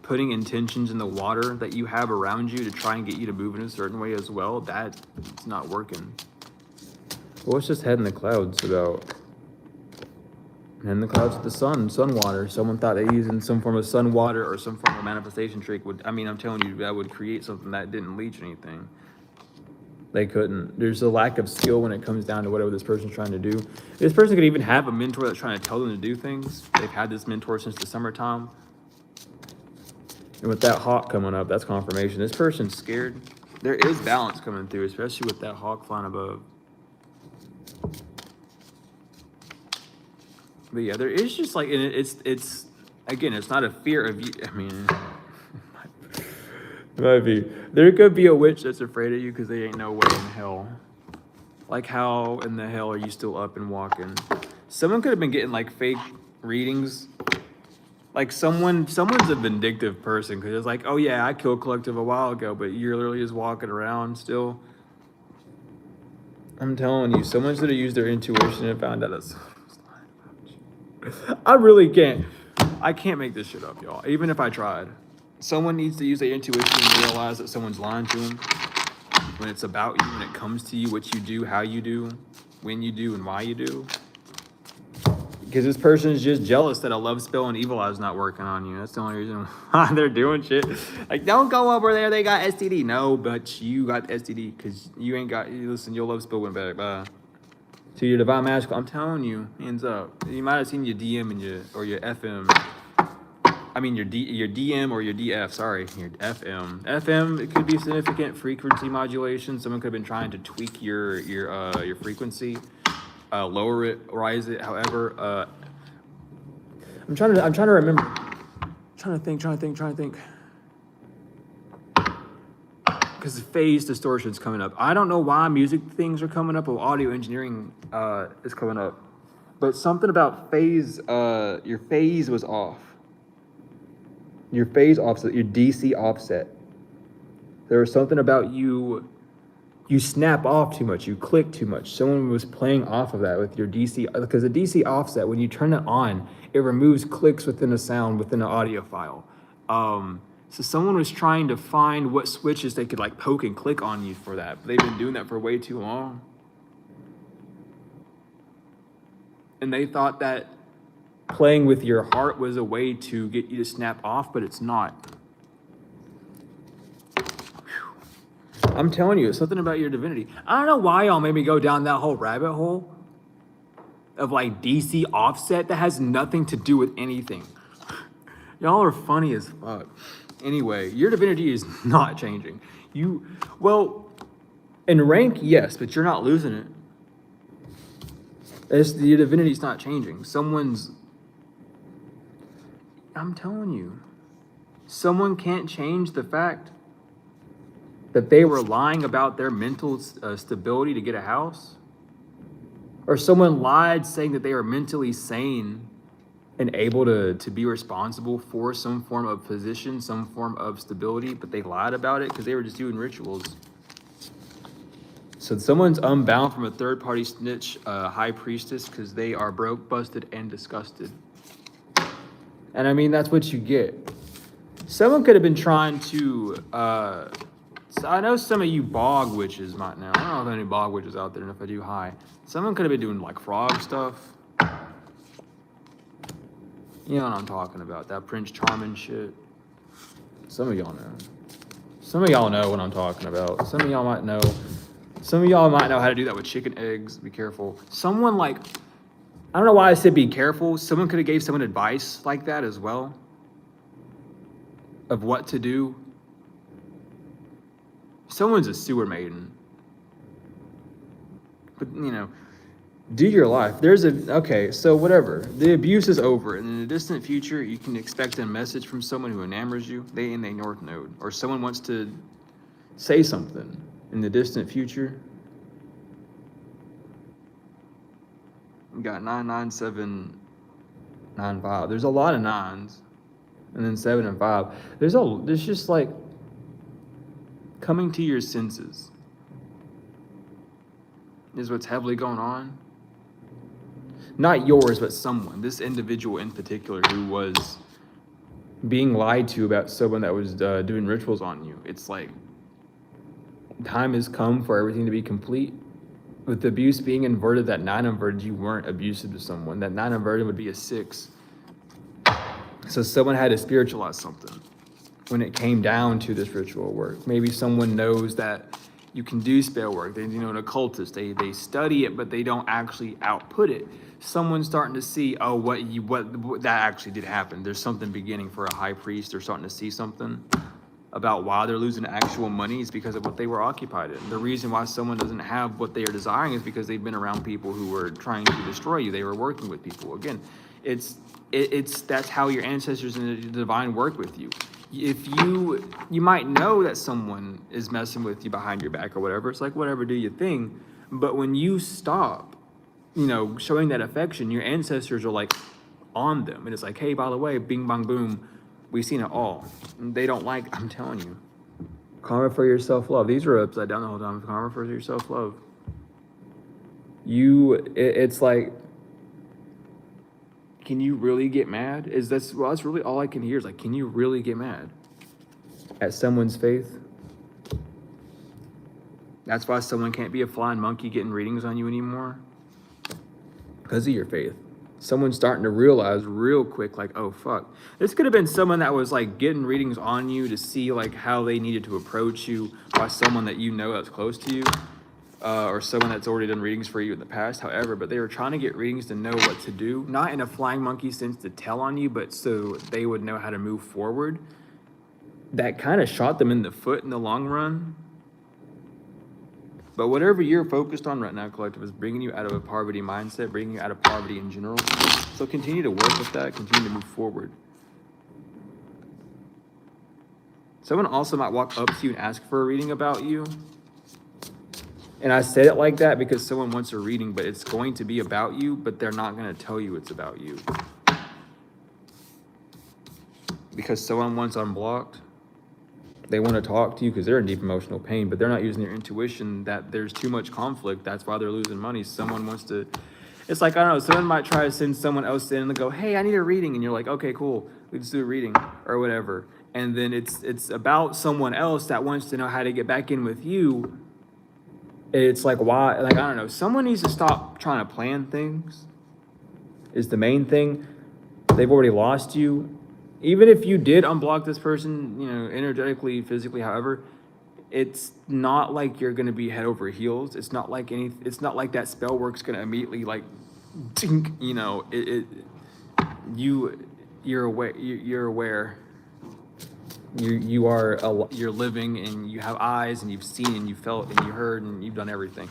[SPEAKER 1] putting intentions in the water that you have around you to try and get you to move in a certain way as well. That's not working. Well, let's just head in the clouds about. And the clouds with the sun water. Someone thought they using some form of sun water or some form of manifestation trick would, I mean, I'm telling you, that would create something that didn't leach anything. They couldn't. There's a lack of skill when it comes down to whatever this person's trying to do. This person could even have a mentor that's trying to tell them to do things. They've had this mentor since the summertime. And with that hawk coming up, that's confirmation. This person's scared. There is balance coming through, especially with that hawk flying above. But yeah, there is just like, and it's again, it's not a fear of you. I mean, it might be. There could be a witch that's afraid of you because they ain't no way in hell. Like, how in the hell are you still up and walking? Someone could have been getting like fake readings. Like someone's a vindictive person because it's like, oh yeah, I killed Collective a while ago, but you're literally just walking around still. I'm telling you, someone should have used their intuition and found out that's. I really can't. I can't make this shit up, y'all. Even if I tried. Someone needs to use their intuition and realize that someone's lying to them. When it's about you, when it comes to you, what you do, how you do, when you do, and why you do. Because this person is just jealous that a love spell and evil eye's not working on you. That's the only reason why they're doing shit. Like, don't go over there, they got STD. No, but you got STD because you ain't got, listen, your love spell went back. Bye. To your divine magical, I'm telling you, hands up. You might have seen your DM and your FM. I mean your DM or your DF. Sorry, your FM. FM, it could be significant frequency modulation. Someone could have been trying to tweak your frequency, lower it, rise it. However, I'm trying to remember. Trying to think. Because phase distortion's coming up. I don't know why music things are coming up, or audio engineering is coming up. But something about phase, your phase was off. Your phase offset, your DC offset. There was something about you snap off too much, you click too much. Someone was playing off of that with your DC, because the DC offset, when you turn it on, it removes clicks within a sound, within an audio file. So someone was trying to find what switches they could like poke and click on you for that. But they've been doing that for way too long. And they thought that playing with your heart was a way to get you to snap off, but it's not. I'm telling you, it's something about your divinity. I don't know why y'all made me go down that whole rabbit hole of like DC offset that has nothing to do with anything. Y'all are funny as fuck. Anyway, your divinity is not changing. Well, in rank, yes, but you're not losing it. Your divinity's not changing. I'm telling you, someone can't change the fact that they were lying about their mental stability to get a house, Or someone lied saying that they are mentally sane and able to be responsible for some form of position, some form of stability, but they lied about it because they were just doing rituals. So someone's unbound from a third-party snitch, high priestess, because they are broke, busted, and disgusted. And I mean, that's what you get. Someone could have been trying to, so I know some of you bog witches might know. I don't know if any bog witches out there, and if I do, hi. Someone could have been doing like frog stuff. You know what I'm talking about, that Prince Charming shit. Some of y'all know. Some of y'all know what I'm talking about. Some of y'all might know. Some of y'all might know how to do that with chicken eggs. Be careful. Someone like, I don't know why I said be careful. Someone could have gave someone advice like that as well. Of what to do. Someone's a sewer maiden. But, you know, do your life. Okay, so whatever. The abuse is over. And in the distant future, you can expect a message from someone who enamors you. They in a north node. Or someone wants to say something in the distant future. We got 99795. There's a lot of nines. And then 7 and 5. There's just like coming to your senses is what's heavily going on. Not yours, but someone. This individual in particular who was being lied to about someone that was doing rituals on you. It's like time has come for everything to be complete. With abuse being inverted, that 9 inverted, you weren't abusive to someone. That 9 inverted would be a 6. So someone had to spiritualize something when it came down to this ritual work. Maybe someone knows that you can do spell work. They, an occultist, they study it, but they don't actually output it. Someone's starting to see, oh, what that actually did happen. There's something beginning for a high priest. They're starting to see something about why they're losing actual money is because of what they were occupied in. The reason why someone doesn't have what they are desiring is because they've been around people who were trying to destroy you. They were working with people. Again, that's how your ancestors and the divine work with you. If you might know that someone is messing with you behind your back or whatever, it's like, whatever, do your thing. But when you stop, showing that affection, your ancestors are like on them. And it's like, hey, by the way, bing, bang, boom, we've seen it all. And they don't like, I'm telling you, karma for your self-love. These are upside down the whole time. Karma for your self-love. It's like, can you really get mad? That's really all I can hear is like, can you really get mad at someone's faith? That's why someone can't be a flying monkey getting readings on you anymore. Because of your faith. Someone's starting to realize real quick, like, oh, fuck. This could have been someone that was like getting readings on you to see like how they needed to approach you by someone that you know that's close to you. Or someone that's already done readings for you in the past, however, but they were trying to get readings to know what to do, not in a flying monkey sense to tell on you, but so they would know how to move forward. That kind of shot them in the foot in the long run. But whatever you're focused on right now, collective, is bringing you out of a poverty mindset, bringing you out of poverty in general. So continue to work with that, continue to move forward. Someone also might walk up to you and ask for a reading about you. And I said it like that because someone wants a reading, but it's going to be about you, but they're not going to tell you it's about you. Because someone wants unblocked. They want to talk to you because they're in deep emotional pain, but they're not using their intuition that there's too much conflict. That's why they're losing money. Someone wants to, it's like, I don't know, someone might try to send someone else in and go, hey, I need a reading. And you're like, okay, cool. Let's do a reading or whatever. And then it's about someone else that wants to know how to get back in with you. It's like, why? Like, I don't know. Someone needs to stop trying to plan things is the main thing. They've already lost you. Even if you did unblock this person, energetically, physically, however, it's not like you're going to be head over heels. It's not like that spell work's going to immediately like, dink, you're aware. You're living and you have eyes and you've seen and you felt and you heard and you've done everything.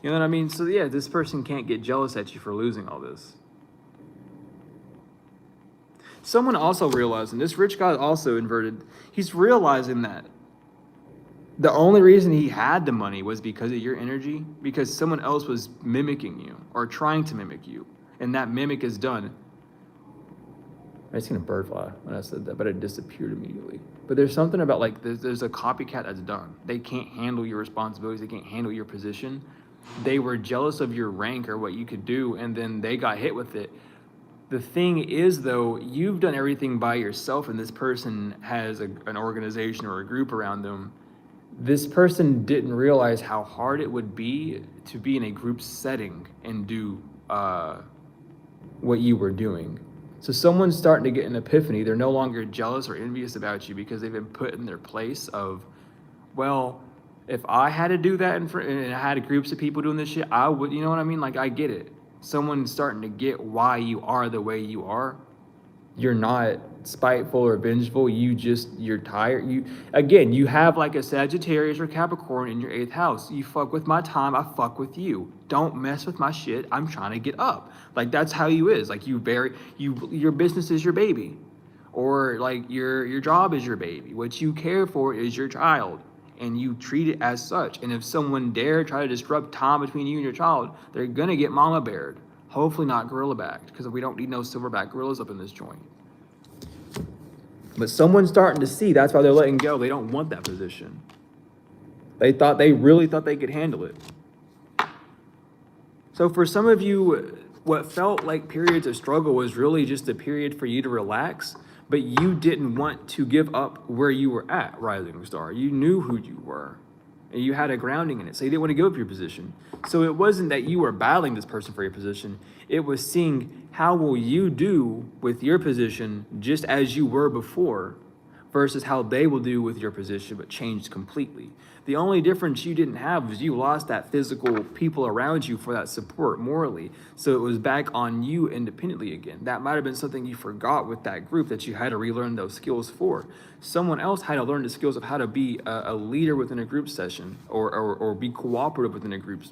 [SPEAKER 1] You know what I mean? So yeah, this person can't get jealous at you for losing all this. Someone also realizing, this rich guy also inverted, he's realizing that The only reason he had the money was because of your energy, because someone else was mimicking you or trying to mimic you. And that mimic is done. I seen a bird fly when I said that, but it disappeared immediately. But there's something about like there's a copycat that's done. They can't handle your responsibilities. They can't handle your position. They were jealous of your rank or what you could do, and then they got hit with it. The thing is, though, you've done everything by yourself, and this person has an organization or a group around them. This person didn't realize how hard it would be to be in a group setting and do what you were doing. So someone's starting to get an epiphany. They're no longer jealous or envious about you because they've been put in their place of, well, if I had to do that and I had groups of people doing this shit, I would, you know what I mean? Like, I get it. Someone's starting to get why you are the way you are. You're not spiteful or vengeful. You're tired. You have like a Sagittarius or Capricorn in your 8th house. You fuck with my time, I fuck with you. Don't mess with my shit. I'm trying to get up. Like, that's how you is. Like, your business is your baby, or like your job is your baby. What you care for is your child, and you treat it as such. And if someone dare try to disrupt time between you and your child, they're gonna get mama bared. Hopefully not gorilla backed, because we don't need no silverback gorillas up in this joint. But someone's starting to see that's why they're letting go. They don't want that position. They really thought they could handle it. So for some of you, what felt like periods of struggle was really just a period for you to relax, but you didn't want to give up where you were at, Rising Star. You knew who you were, and you had a grounding in it, so you didn't want to give up your position. So it wasn't that you were battling this person for your position. It was seeing how will you do with your position just as you were before versus how they will do with your position, but changed completely. The only difference you didn't have was you lost that physical people around you for that support morally. So it was back on you independently again. That might have been something you forgot with that group that you had to relearn those skills for. Someone else had to learn the skills of how to be a leader within a group session or be cooperative within a group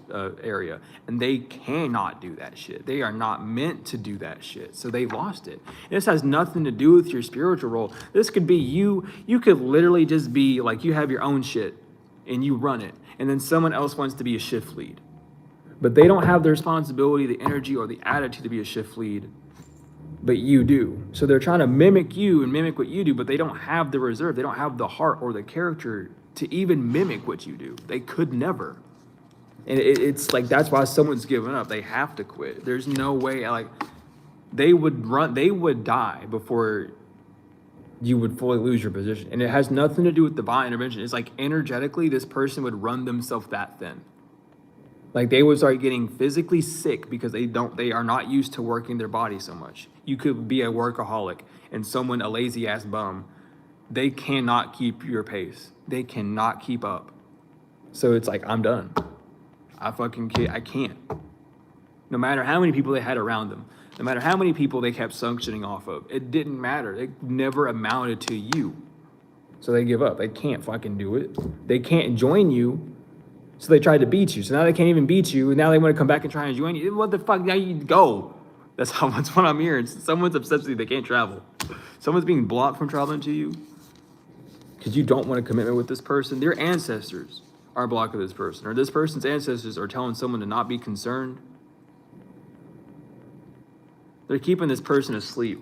[SPEAKER 1] area. And they cannot do that shit. They are not meant to do that shit. So they lost it. And this has nothing to do with your spiritual role. This could be you. You could literally just be like, you have your own shit and you run it, and then someone else wants to be a shift lead, but they don't have the responsibility, the energy, or the attitude to be a shift lead, but you do. So they're trying to mimic you and mimic what you do, but they don't have the reserve. They don't have the heart or the character to even mimic what you do. They could never. And it's like, that's why someone's giving up. They have to quit. There's no way, like, they would die before you would fully lose your position. And it has nothing to do with divine intervention. It's like energetically, this person would run themselves that thin. Like, they would start getting physically sick because they are not used to working their body so much. You could be a workaholic and someone, a lazy ass bum, they cannot keep your pace. They cannot keep up. So it's like, I'm done. I can't. No matter how many people they had around them, no matter how many people they kept sanctioning off of, it didn't matter. It never amounted to you. So they give up. They can't fucking do it. They can't join you. So they tried to beat you. So now they can't even beat you. And now they want to come back and try and join you. What the fuck? Now you go. That's what I'm hearing. Someone's obsessed with you. They can't travel. Someone's being blocked from traveling to you because you don't want a commitment with this person. Their ancestors are blocking this person, or this person's ancestors are telling someone to not be concerned. They're keeping this person asleep.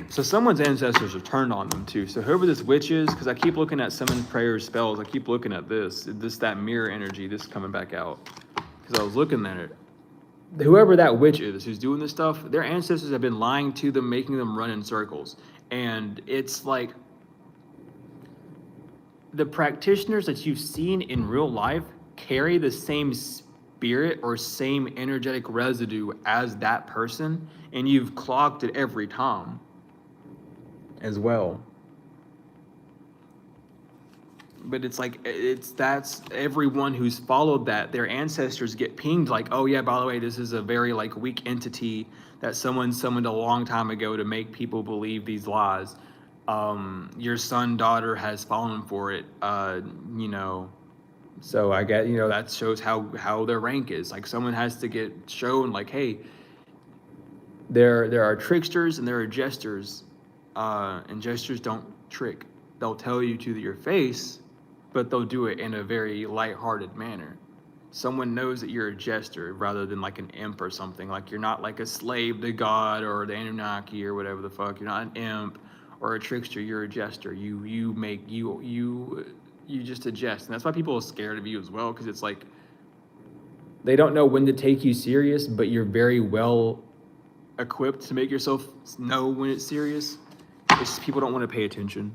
[SPEAKER 1] So someone's ancestors are turned on them too. So whoever this witch is, because I keep looking at summon prayers, spells, I keep looking at that mirror energy, this coming back out. Because I was looking at it. Whoever that witch is who's doing this stuff, their ancestors have been lying to them, making them run in circles. And it's like, the practitioners that you've seen in real life carry the same spirit or same energetic residue as that person, and you've clocked it every time as well. But it's like, that's everyone who's followed that, their ancestors get pinged like, oh yeah, by the way, this is a very like weak entity that someone summoned a long time ago to make people believe these lies. Your son, daughter has fallen for it, so I get, that shows how their rank is. Like, someone has to get shown like, hey, there are tricksters and there are jesters, and jesters don't trick. They'll tell you to your face, but they'll do it in a very lighthearted manner. Someone knows that you're a jester rather than like an imp or something. Like you're not like a slave to God or the Anunnaki or whatever the fuck. You're not an imp or a trickster. You're a jester. You just a jest, and that's why people are scared of you as well, because it's like they don't know when to take you serious, but you're very well equipped to make yourself know when it's serious. It's just people don't want to pay attention.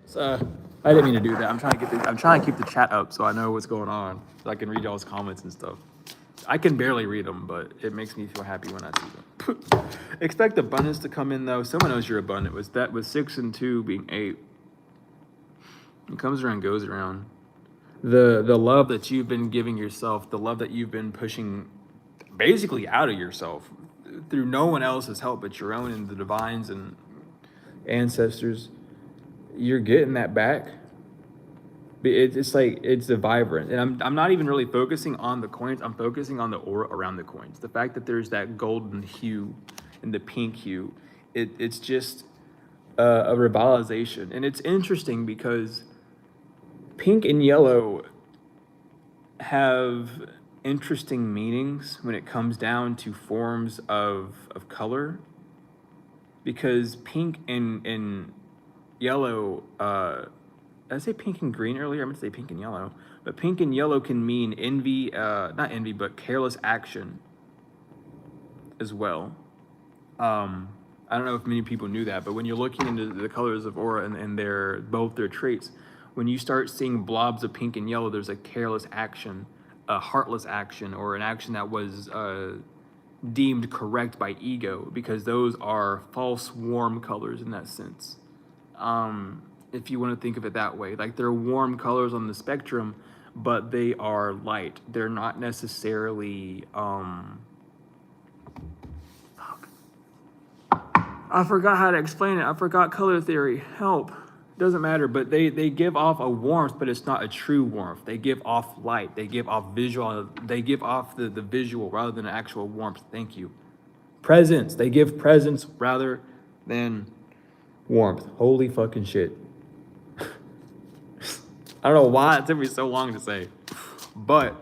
[SPEAKER 1] So I didn't mean to do that. I'm trying to keep the chat up so I know what's going on, so I can read y'all's comments and stuff. I can barely read them, but it makes me feel happy when I see them. Expect abundance to come in though. Someone knows you're abundant. Was that with 6 and 2 being 8? It comes around, goes around. The love that you've been giving yourself, the love that you've been pushing basically out of yourself through no one else's help but your own and the divines and ancestors, you're getting that back. It's like, it's a vibrant, and I'm not even really focusing on the coins. I'm focusing on the aura around the coins. The fact that there's that golden hue and the pink hue, it's just a revitalization. And it's interesting because pink and yellow have interesting meanings when it comes down to forms of color, because pink and yellow, did I say pink and green earlier? I meant to say pink and yellow. But pink and yellow can mean envy, not envy, but careless action as well. I don't know if many people knew that, but when you're looking into the colors of aura and both their traits, when you start seeing blobs of pink and yellow, there's a careless action, a heartless action, or an action that was deemed correct by ego, because those are false warm colors in that sense. If you want to think of it that way, like they're warm colors on the spectrum, but they are light. They're not necessarily, I forgot how to explain it. I forgot color theory. Help. Doesn't matter, but they give off a warmth, but it's not a true warmth. They give off light. They give off visual. They give off the visual rather than an actual warmth. Thank you. Presence. They give presence rather than warmth. Holy fucking shit. I don't know why it took me so long to say, but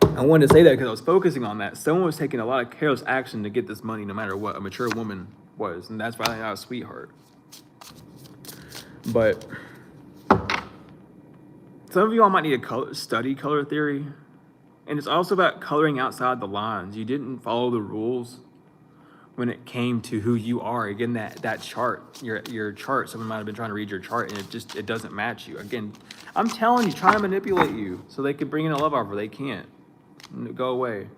[SPEAKER 1] I wanted to say that because I was focusing on that. Someone was taking a lot of careless action to get this money, no matter what. A mature woman was, and that's probably not a sweetheart. But some of you all might need to study color theory, and it's also about coloring outside the lines. You didn't follow the rules when it came to who you are. Again, that chart, your chart, someone might have been trying to read your chart and it doesn't match you. Again, I'm telling you, trying to manipulate you so they could bring in a love offer. They can't. Go away.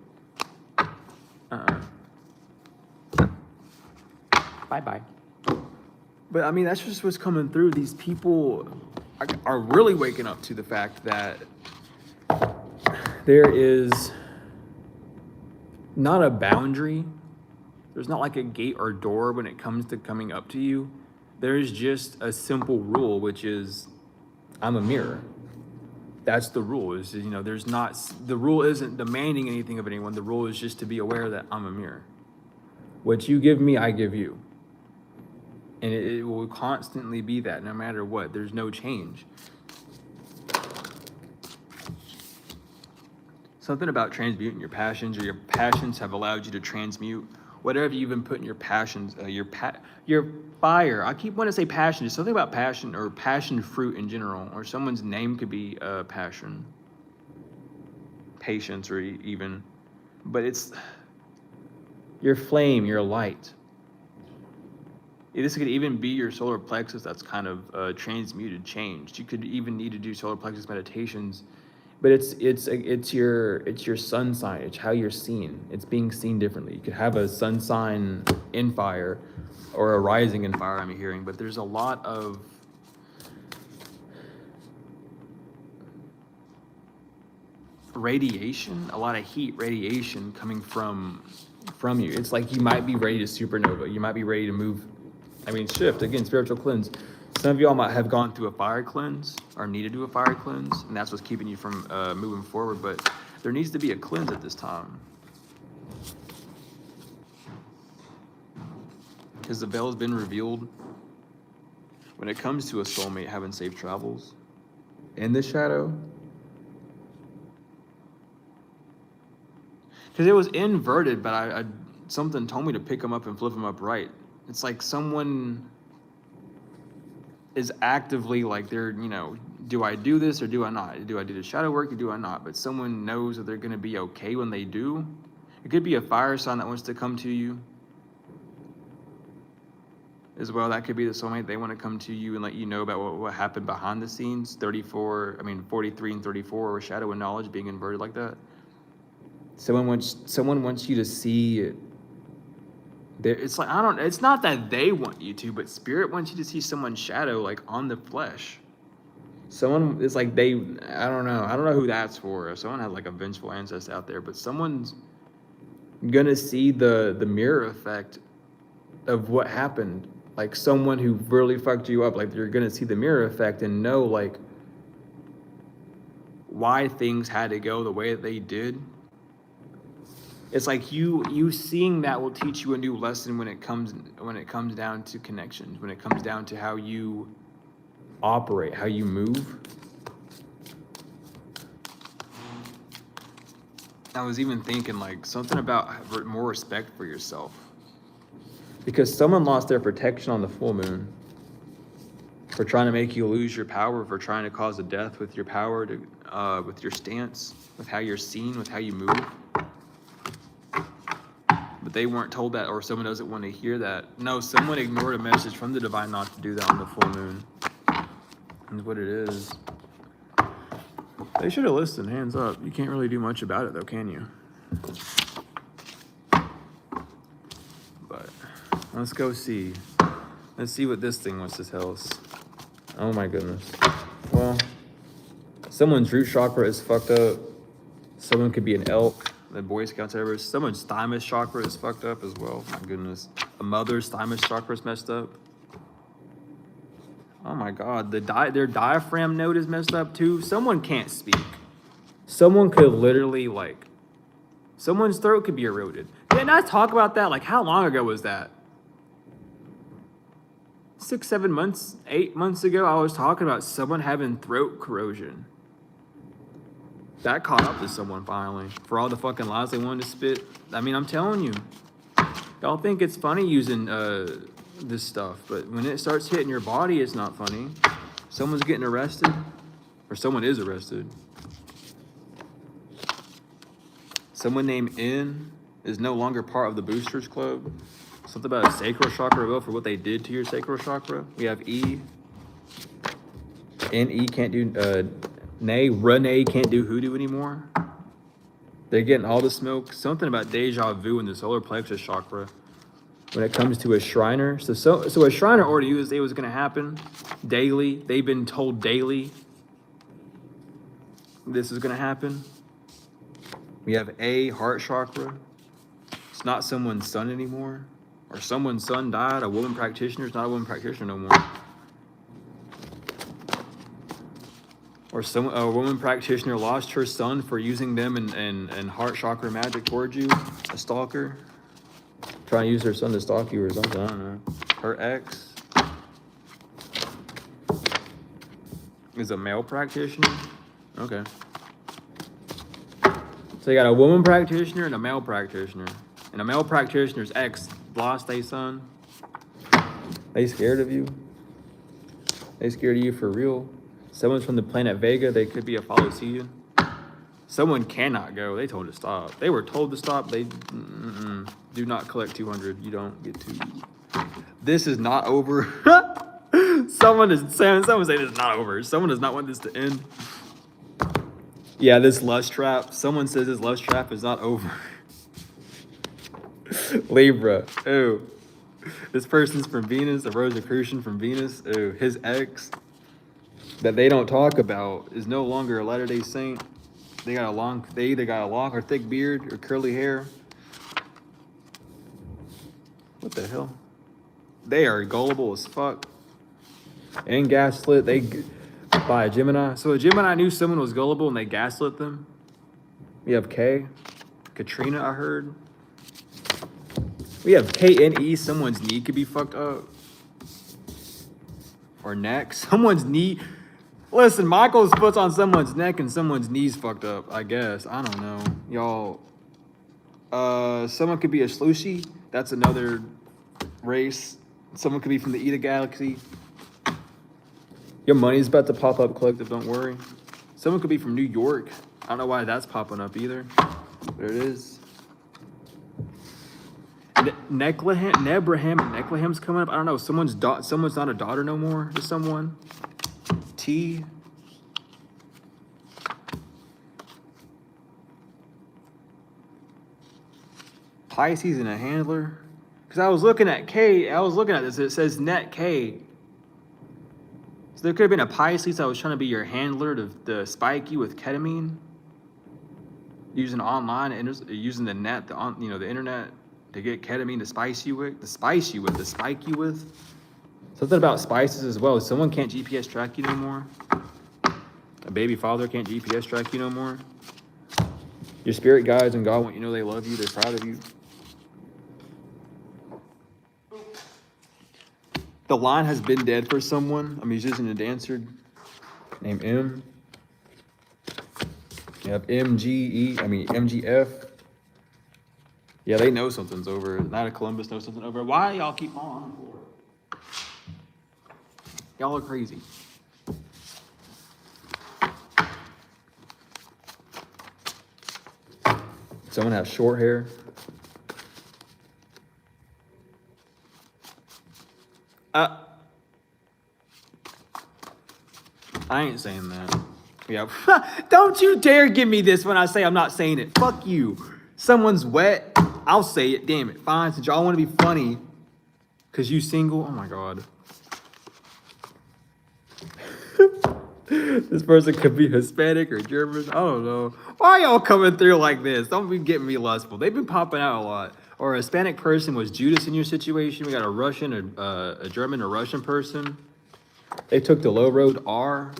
[SPEAKER 1] Bye-bye. But I mean, that's just what's coming through. These people are really waking up to the fact that there is not a boundary. There's not like a gate or door when it comes to coming up to you. There's just a simple rule, which is, I'm a mirror. That's the rule. Is, you know, the rule isn't demanding anything of anyone. The rule is just to be aware that I'm a mirror. What you give me, I give you. And it will constantly be that, no matter what. There's no change. Something about transmuting your passions, or your passions have allowed you to transmute whatever you've been putting your passions, your fire. I keep wanting to say passion. It's something about passion, or passion fruit in general, or someone's name could be passion, patience, or even, but it's your flame, your light. This could even be your solar plexus that's kind of transmuted, changed. You could even need to do solar plexus meditations, but it's your sun sign. It's how you're seen. It's being seen differently. You could have a sun sign in fire, or a rising in fire, I'm hearing, but there's a lot of radiation, a lot of heat radiation coming from you. It's like you might be ready to supernova. You might be ready to move. Shift, again, spiritual cleanse. Some of y'all might have gone through a fire cleanse or need to do a fire cleanse, and that's what's keeping you from moving forward, but there needs to be a cleanse at this time. Because the veil has been revealed. when it comes to a soulmate having safe travels in the shadow, because it was inverted, but I something told me to pick them up and flip them upright. It's like someone is actively like they're, do I do this or do I not? Do I do the shadow work or do I not? But someone knows that they're going to be okay when they do. It could be a fire sign that wants to come to you as well. That could be the soulmate. They want to come to you and let you know about what happened behind the scenes. 43 and 34 or shadow and knowledge being inverted like that. Someone wants you to see it. It's like, it's not that they want you to, but spirit wants you to see someone's shadow like on the flesh. Someone is like I don't know who that's for. If someone has like a vengeful ancestor out there, but someone's gonna see the mirror effect of what happened. Like someone who really fucked you up, like you're gonna see the mirror effect and know like why things had to go the way that they did. It's like you seeing that will teach you a new lesson when it comes down to connections, when it comes down to how you operate, how you move. I was even thinking like something about more respect for yourself, because someone lost their protection on the full moon for trying to make you lose your power, for trying to cause a death with your power, with your stance, with how you're seen, with how you move. But they weren't told that, or someone doesn't want to hear that. No, someone ignored a message from the divine not to do that on the full moon. That's what it is. They should have listened, hands up. You can't really do much about it though, can you? But let's go see. Let's see what this thing wants to tell us. Oh my goodness. Well, someone's root chakra is fucked up. Someone could be an elk. The Boy Scouts ever. Someone's thymus chakra is fucked up as well. My goodness. A mother's thymus chakra is messed up. Oh my God. Their diaphragm node is messed up too. Someone can't speak. Someone could literally someone's throat could be eroded. Didn't I talk about that? Like how long ago was that? 6, 7 months, 8 months ago, I was talking about someone having throat corrosion. That caught up to someone finally. For all the fucking lies they wanted to spit. I mean, I'm telling you. Y'all think it's funny using this stuff, but when it starts hitting your body, it's not funny. Someone's getting arrested, or someone is arrested. Someone named N is no longer part of the Boosters Club. Something about a sacral chakra bill for what they did to your sacral chakra. We have E. N-E can't do... Renee can't do hoodoo anymore. They're getting all the smoke. Something about deja vu in the solar plexus chakra when it comes to a Shriner. So a Shriner already knew it was going to happen daily. They've been told daily this is going to happen. We have A, heart chakra. It's not someone's son anymore. Or someone's son died. A woman practitioner is not a woman practitioner no more. Or a woman practitioner lost her son for using them in heart chakra magic towards you. A stalker. Trying to use her son to stalk you or something. I don't know. Her ex is a male practitioner. Okay. So you got a woman practitioner and a male practitioner. And a male practitioner's ex lost a son. They scared of you? They scared of you for real? Someone's from the planet Vega. They could be a Phalocian. Someone cannot go. They told to stop. They were told to stop. They do not collect 200. You don't get to. This is not over. Someone saying this is not over. Someone does not want this to end. Yeah, this lust trap. Someone says this lust trap is not over. Libra. Oh. This person's from Venus. A Rosicrucian from Venus. Oh, his ex that they don't talk about is no longer a Latter-day Saint. They either got a long or thick beard or curly hair. What the hell? They are gullible as fuck. And gaslit. By a Gemini. So a Gemini knew someone was gullible and they gaslit them. We have K. Katrina, I heard. We have KNE. Someone's knee could be fucked up. or neck. Someone's knee. Listen, Michael's foot's on someone's neck and someone's knee's fucked up, I guess. I don't know. Y'all. Someone could be a Slushie. That's another race. Someone could be from the Eta Galaxy. Your money's about to pop up, Collective, don't worry. Someone could be from New York. I don't know why that's popping up either. There it is. Nebraham and Necklaham's coming up. I don't know. Someone's not a daughter no more to someone. T. Pisces and a handler. Because I was looking at K. I was looking at this. It says net K. So there could have been a Pisces that was trying to be your handler to spike you with ketamine. Using online and using the net, the internet to get ketamine to spike you with. Something about spices as well. Someone can't GPS track you no more. A baby father can't GPS track you no more. Your spirit guides and God want you to know they love you. They're proud of you. The line has been dead for someone. A musician and dancer named M. You have MGF. Yeah, they know something's over. Night of Columbus knows something over. Why y'all keep falling on the floor? Y'all are crazy. Someone has short hair. I ain't saying that. Yeah. Don't you dare give me this when I say I'm not saying it. Fuck you. Someone's wet. I'll say it. Damn it. Fine. Since y'all want to be funny. Because you single. Oh my God. This person could be Hispanic or German. I don't know. Why are y'all coming through like this? Don't be getting me lustful. They've been popping out a lot. Or a Hispanic person was Judas in your situation. We got a Russian, a German, a Russian person. They took the low road. R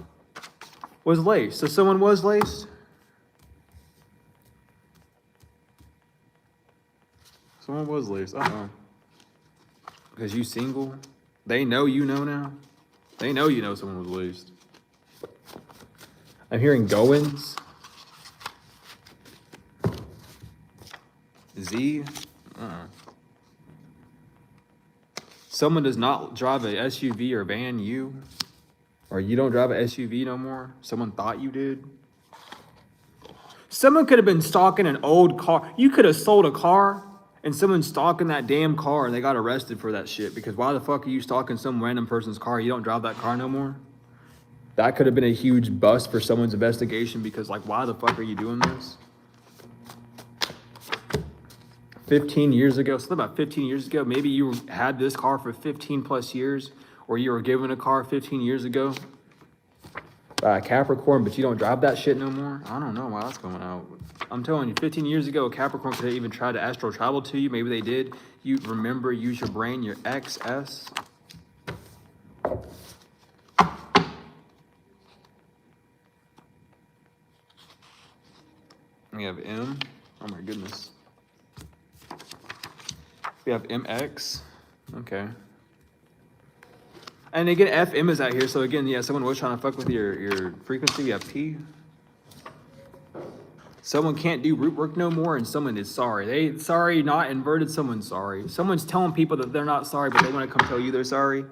[SPEAKER 1] was laced. So someone was laced? Someone was laced. Uh-oh. Because you single? They know you know now? They know you know someone was laced. I'm hearing Goins. Z. Someone does not drive a SUV or van, you. Or you don't drive a SUV no more. Someone thought you did. Someone could have been stalking an old car. You could have sold a car and someone's stalking that damn car and they got arrested for that shit. Because why the fuck are you stalking some random person's car? You don't drive that car no more. That could have been a huge bust for someone's investigation because, like, why the fuck are you doing this? 15 years ago, something about 15 years ago, maybe you had this car for 15 plus years, or you were given a car 15 years ago by a Capricorn, but you don't drive that shit no more. I don't know why that's going out. I'm telling you, 15 years ago, a Capricorn could have even tried to astral travel to you. Maybe they did. You remember, use your brain, your XS. We have M. Oh my goodness. We have MX. Okay. And again, FM is out here. So again, yeah, someone was trying to fuck with your frequency. We have P. Someone can't do root work no more, and someone is sorry. Sorry, not inverted, someone's sorry. Someone's telling people that they're not sorry, but they want to come tell you they're sorry.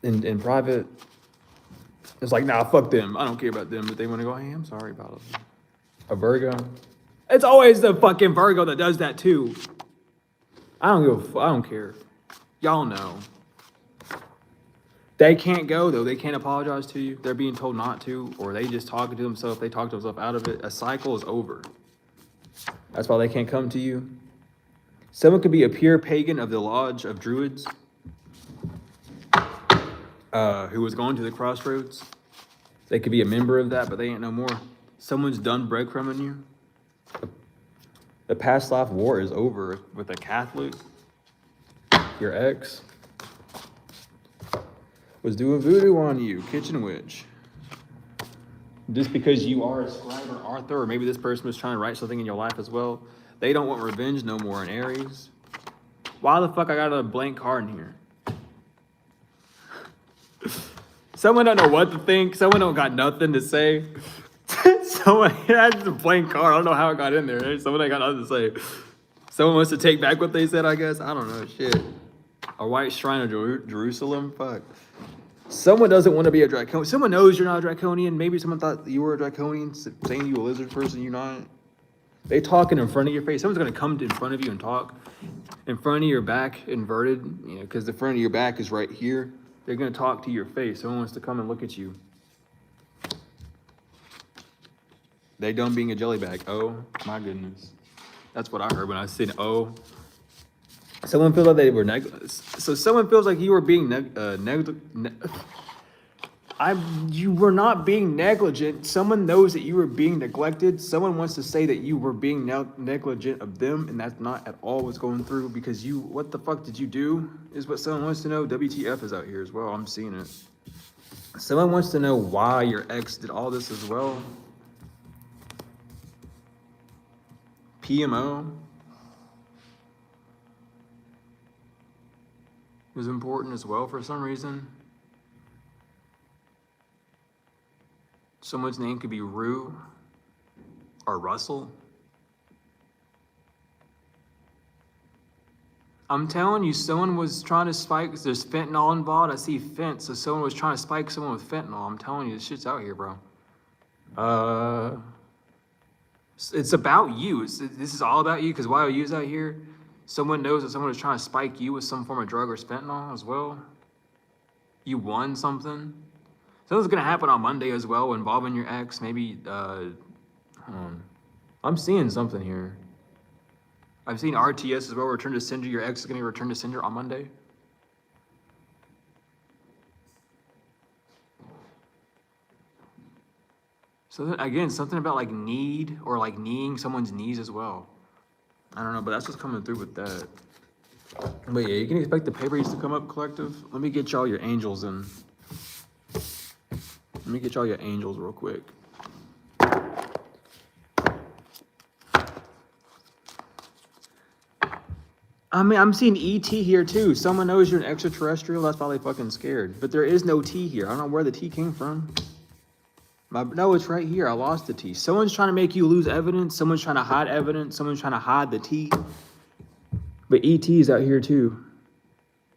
[SPEAKER 1] In private, it's like, nah, fuck them. I don't care about them, but they want to go, hey, I'm sorry about it. A Virgo. It's always the fucking Virgo that does that too. I don't care. Y'all know. They can't go though. They can't apologize to you. They're being told not to, or they just talking to themselves. They talk themselves out of it. A cycle is over. That's why they can't come to you. Someone could be a pure pagan of the Lodge of Druids, who was going to the crossroads. They could be a member of that, but they ain't no more. Someone's done breadcrumbing you. The past life war is over with a Catholic. Your ex was doing voodoo on you, kitchen witch. Just because you are a scribe or author, or maybe this person was trying to write something in your life as well. They don't want revenge no more in Aries. Why the fuck I got a blank card in here? Someone don't know what to think. Someone don't got nothing to say. Someone had a blank card. I don't know how it got in there. Someone ain't got nothing to say. Someone wants to take back what they said, I guess. I don't know. Shit. A white shrine of Jerusalem? Fuck. Someone doesn't want to be a draconian. Someone knows you're not a draconian. Maybe someone thought you were a draconian, saying you a lizard person, you're not. They talking in front of your face. Someone's going to come in front of you and talk. In front of your back, inverted, you know, because the front of your back is right here. They're going to talk to your face. Someone wants to come and look at you. They done being a jelly bag. Oh, my goodness. That's what I heard when I said, oh. Someone feels like they were so someone feels like you were being you were not being negligent. Someone knows that you were being neglected. Someone wants to say that you were being negligent of them, and that's not at all what's going through, because you, what the fuck did you do, is what someone wants to know. WTF is out here as well. I'm seeing it. Someone wants to know why your ex did all this as well. PMO was important as well for some reason. Someone's name could be Rue or Russell. I'm telling you, someone was trying to spike. There's fentanyl involved. I see fent, so someone was trying to spike someone with fentanyl. I'm telling you, this shit's out here, bro. It's about you. This is all about you, because YOU's out here. Someone knows that someone was trying to spike you with some form of drug or fentanyl as well. You won something. Something's gonna happen on Monday as well, involving your ex. Maybe, hold on. I'm seeing something here. I've seen RTS as well, return to sender. Your ex is gonna return to sender on Monday. So again, something about like need, or like kneeing someone's knees as well. I don't know, but that's what's coming through with that. But yeah, you can expect the pay raise to come up, collective. Let me get y'all your angels in. Let me get y'all your angels real quick. I mean, I'm seeing ET here too. Someone knows you're an extraterrestrial. That's probably fucking scared. But there is no T here. I don't know where the T came from. No, it's right here. I lost the T. Someone's trying to make you lose evidence. Someone's trying to hide evidence. Someone's trying to hide the T. But ET is out here too.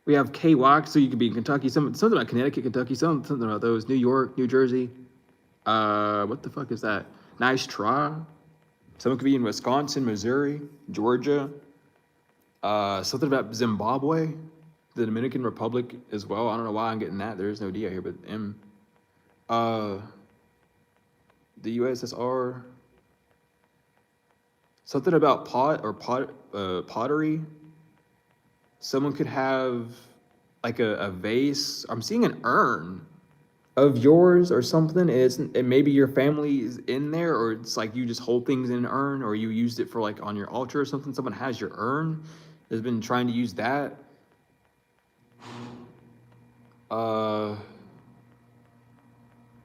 [SPEAKER 1] We have KY, so you could be in Kentucky. Something about Connecticut, Kentucky. Something about those. New York, New Jersey. What the fuck is that? Nice try. Someone could be in Wisconsin, Missouri, Georgia. Something about Zimbabwe, the Dominican Republic as well. I don't know why I'm getting that. There is no D out here, but M. The USSR. Something about pottery. Someone could have like a vase. I'm seeing an urn of yours or something. And maybe your family is in there, or it's like you just hold things in an urn, or you used it for like on your altar or something. Someone has your urn, has been trying to use that.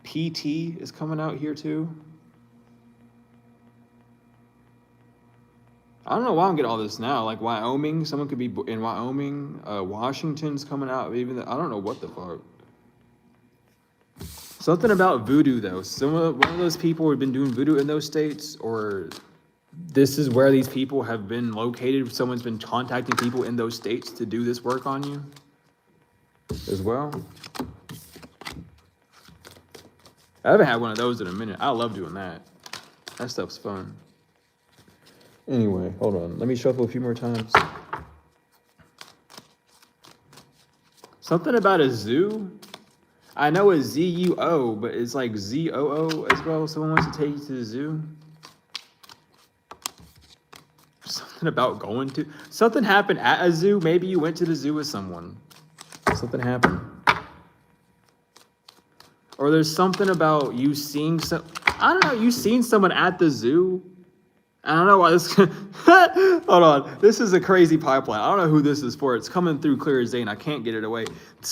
[SPEAKER 1] PT is coming out here too. I don't know why I'm getting all this now. Like Wyoming, someone could be in Wyoming. Washington's coming out. Even I don't know what the fuck. Something about voodoo though. One of those people who've been doing voodoo in those states, or this is where these people have been located. Someone's been contacting people in those states to do this work on you as well. I haven't had one of those in a minute. I love doing that. That stuff's fun. Anyway, hold on. Let me shuffle a few more times. Something about a zoo. I know it's ZUO, but it's like ZOO as well. Someone wants to take you to the zoo. Something about going to. Something happened at a zoo. Maybe you went to the zoo with someone. Something happened. Or there's something about you seeing some. I don't know. You seen someone at the zoo. I don't know why this. Hold on. This is a crazy pipeline. I don't know who this is for. It's coming through clear as day, and I can't get it away.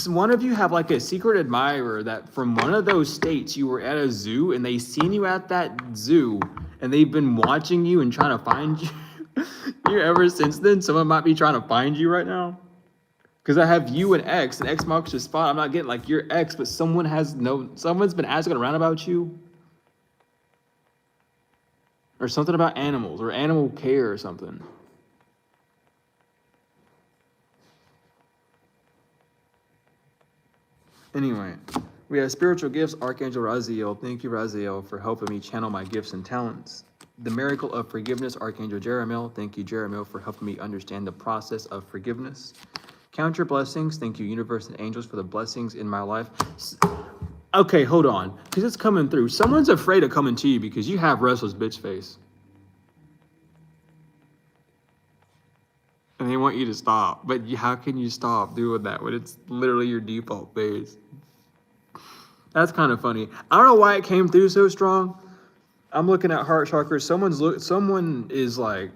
[SPEAKER 1] One of you have like a secret admirer that from one of those states you were at a zoo, and they seen you at that zoo, and they've been watching you and trying to find you. You ever since then? Someone might be trying to find you right now. Because I have you and X marks your spot. I'm not getting like your X, but someone's been asking around about you. Or something about animals, or animal care or something. Anyway, we have spiritual gifts, Archangel Raziel. Thank you, Raziel, for helping me channel my gifts and talents. The miracle of forgiveness, Archangel Jeremiel. Thank you, Jeremiel, for helping me understand the process of forgiveness. Count your blessings. Thank you, universe and angels, for the blessings in my life. Okay, hold on, because it's coming through. Someone's afraid of coming to you because you have restless bitch face. And they want you to stop. But how can you stop doing that when it's literally your default face? That's kind of funny. I don't know why it came through so strong. I'm looking at heart chakras. Someone is like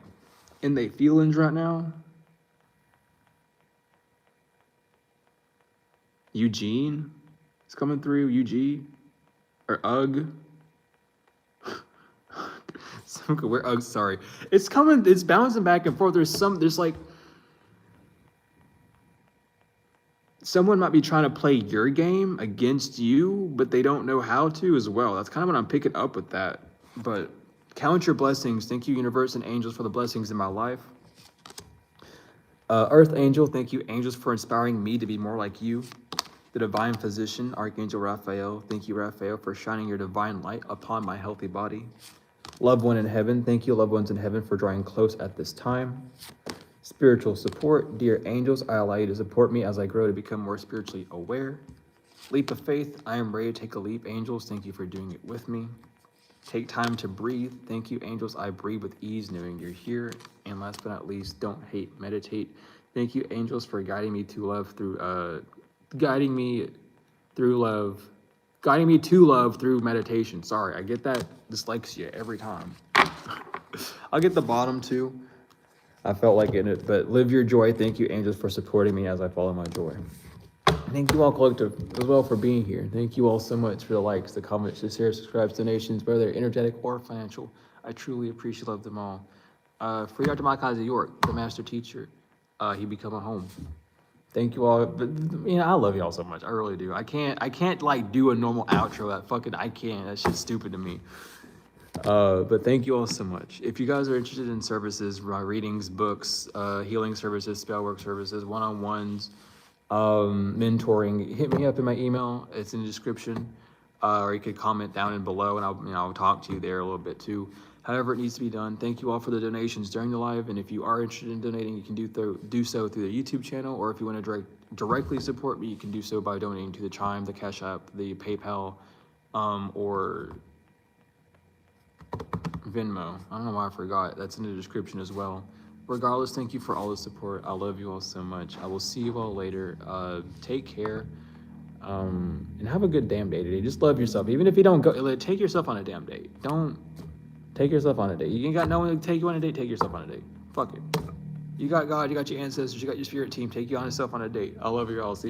[SPEAKER 1] in their feelings right now. Eugene is coming through. Eugene or Ugg. Some could wear Ugg. Sorry, it's coming. It's bouncing back and forth. There's like someone might be trying to play your game against you, but they don't know how to as well. That's kind of what I'm picking up with that. But count your blessings. Thank you, universe and angels, for the blessings in my life. Earth angel, thank you, angels, for inspiring me to be more like you. The divine physician, Archangel Raphael, thank you, Raphael, for shining your divine light upon my healthy body. Loved one in heaven, thank you, loved ones in heaven, for drawing close at this time. Spiritual support, dear angels, I allow you to support me as I grow to become more spiritually aware. Leap of faith, I am ready to take a leap, angels, thank you for doing it with me. Take time to breathe, thank you, angels, I breathe with ease knowing you're here. And last but not least, don't hate, meditate. Thank you, angels, for guiding me to love through meditation. Sorry, I get that dyslexia every time. I'll get the bottom too. I felt like it, but live your joy. Thank you, angels, for supporting me as I follow my joy. Thank you all, collective, as well, for being here. Thank you all so much for the likes, the comments, the shares, subscribes, donations, whether they're energetic or financial. I truly appreciate, love them all. For Dr. Malachi York, the master teacher, he become a home. Thank you all. But I love y'all so much. I really do. I can't like do a normal outro. I can't. That shit's stupid to me. But thank you all so much. If you guys are interested in services, readings, books, healing services, spell work services, one-on-ones, mentoring, hit me up in my email. It's in the description. Or you could comment down and below, and I'll talk to you there a little bit too. However it needs to be done. Thank you all for the donations during the live, and if you are interested in donating, you can do so through the YouTube channel, or if you want to directly support me, you can do so by donating to the Chime, the Cash App, the PayPal, or Venmo. I don't know why I forgot. That's in the description as well. Regardless, thank you for all the support. I love you all so much. I will see you all later. Take care. And have a good damn day today. Just love yourself. Even if you don't go, take yourself on a damn date. Don't take yourself on a date. You ain't got no one to take you on a date. Take yourself on a date. Fuck it. You got God. You got your ancestors. You got your spirit team. Take yourself on a date. I love you all. See you.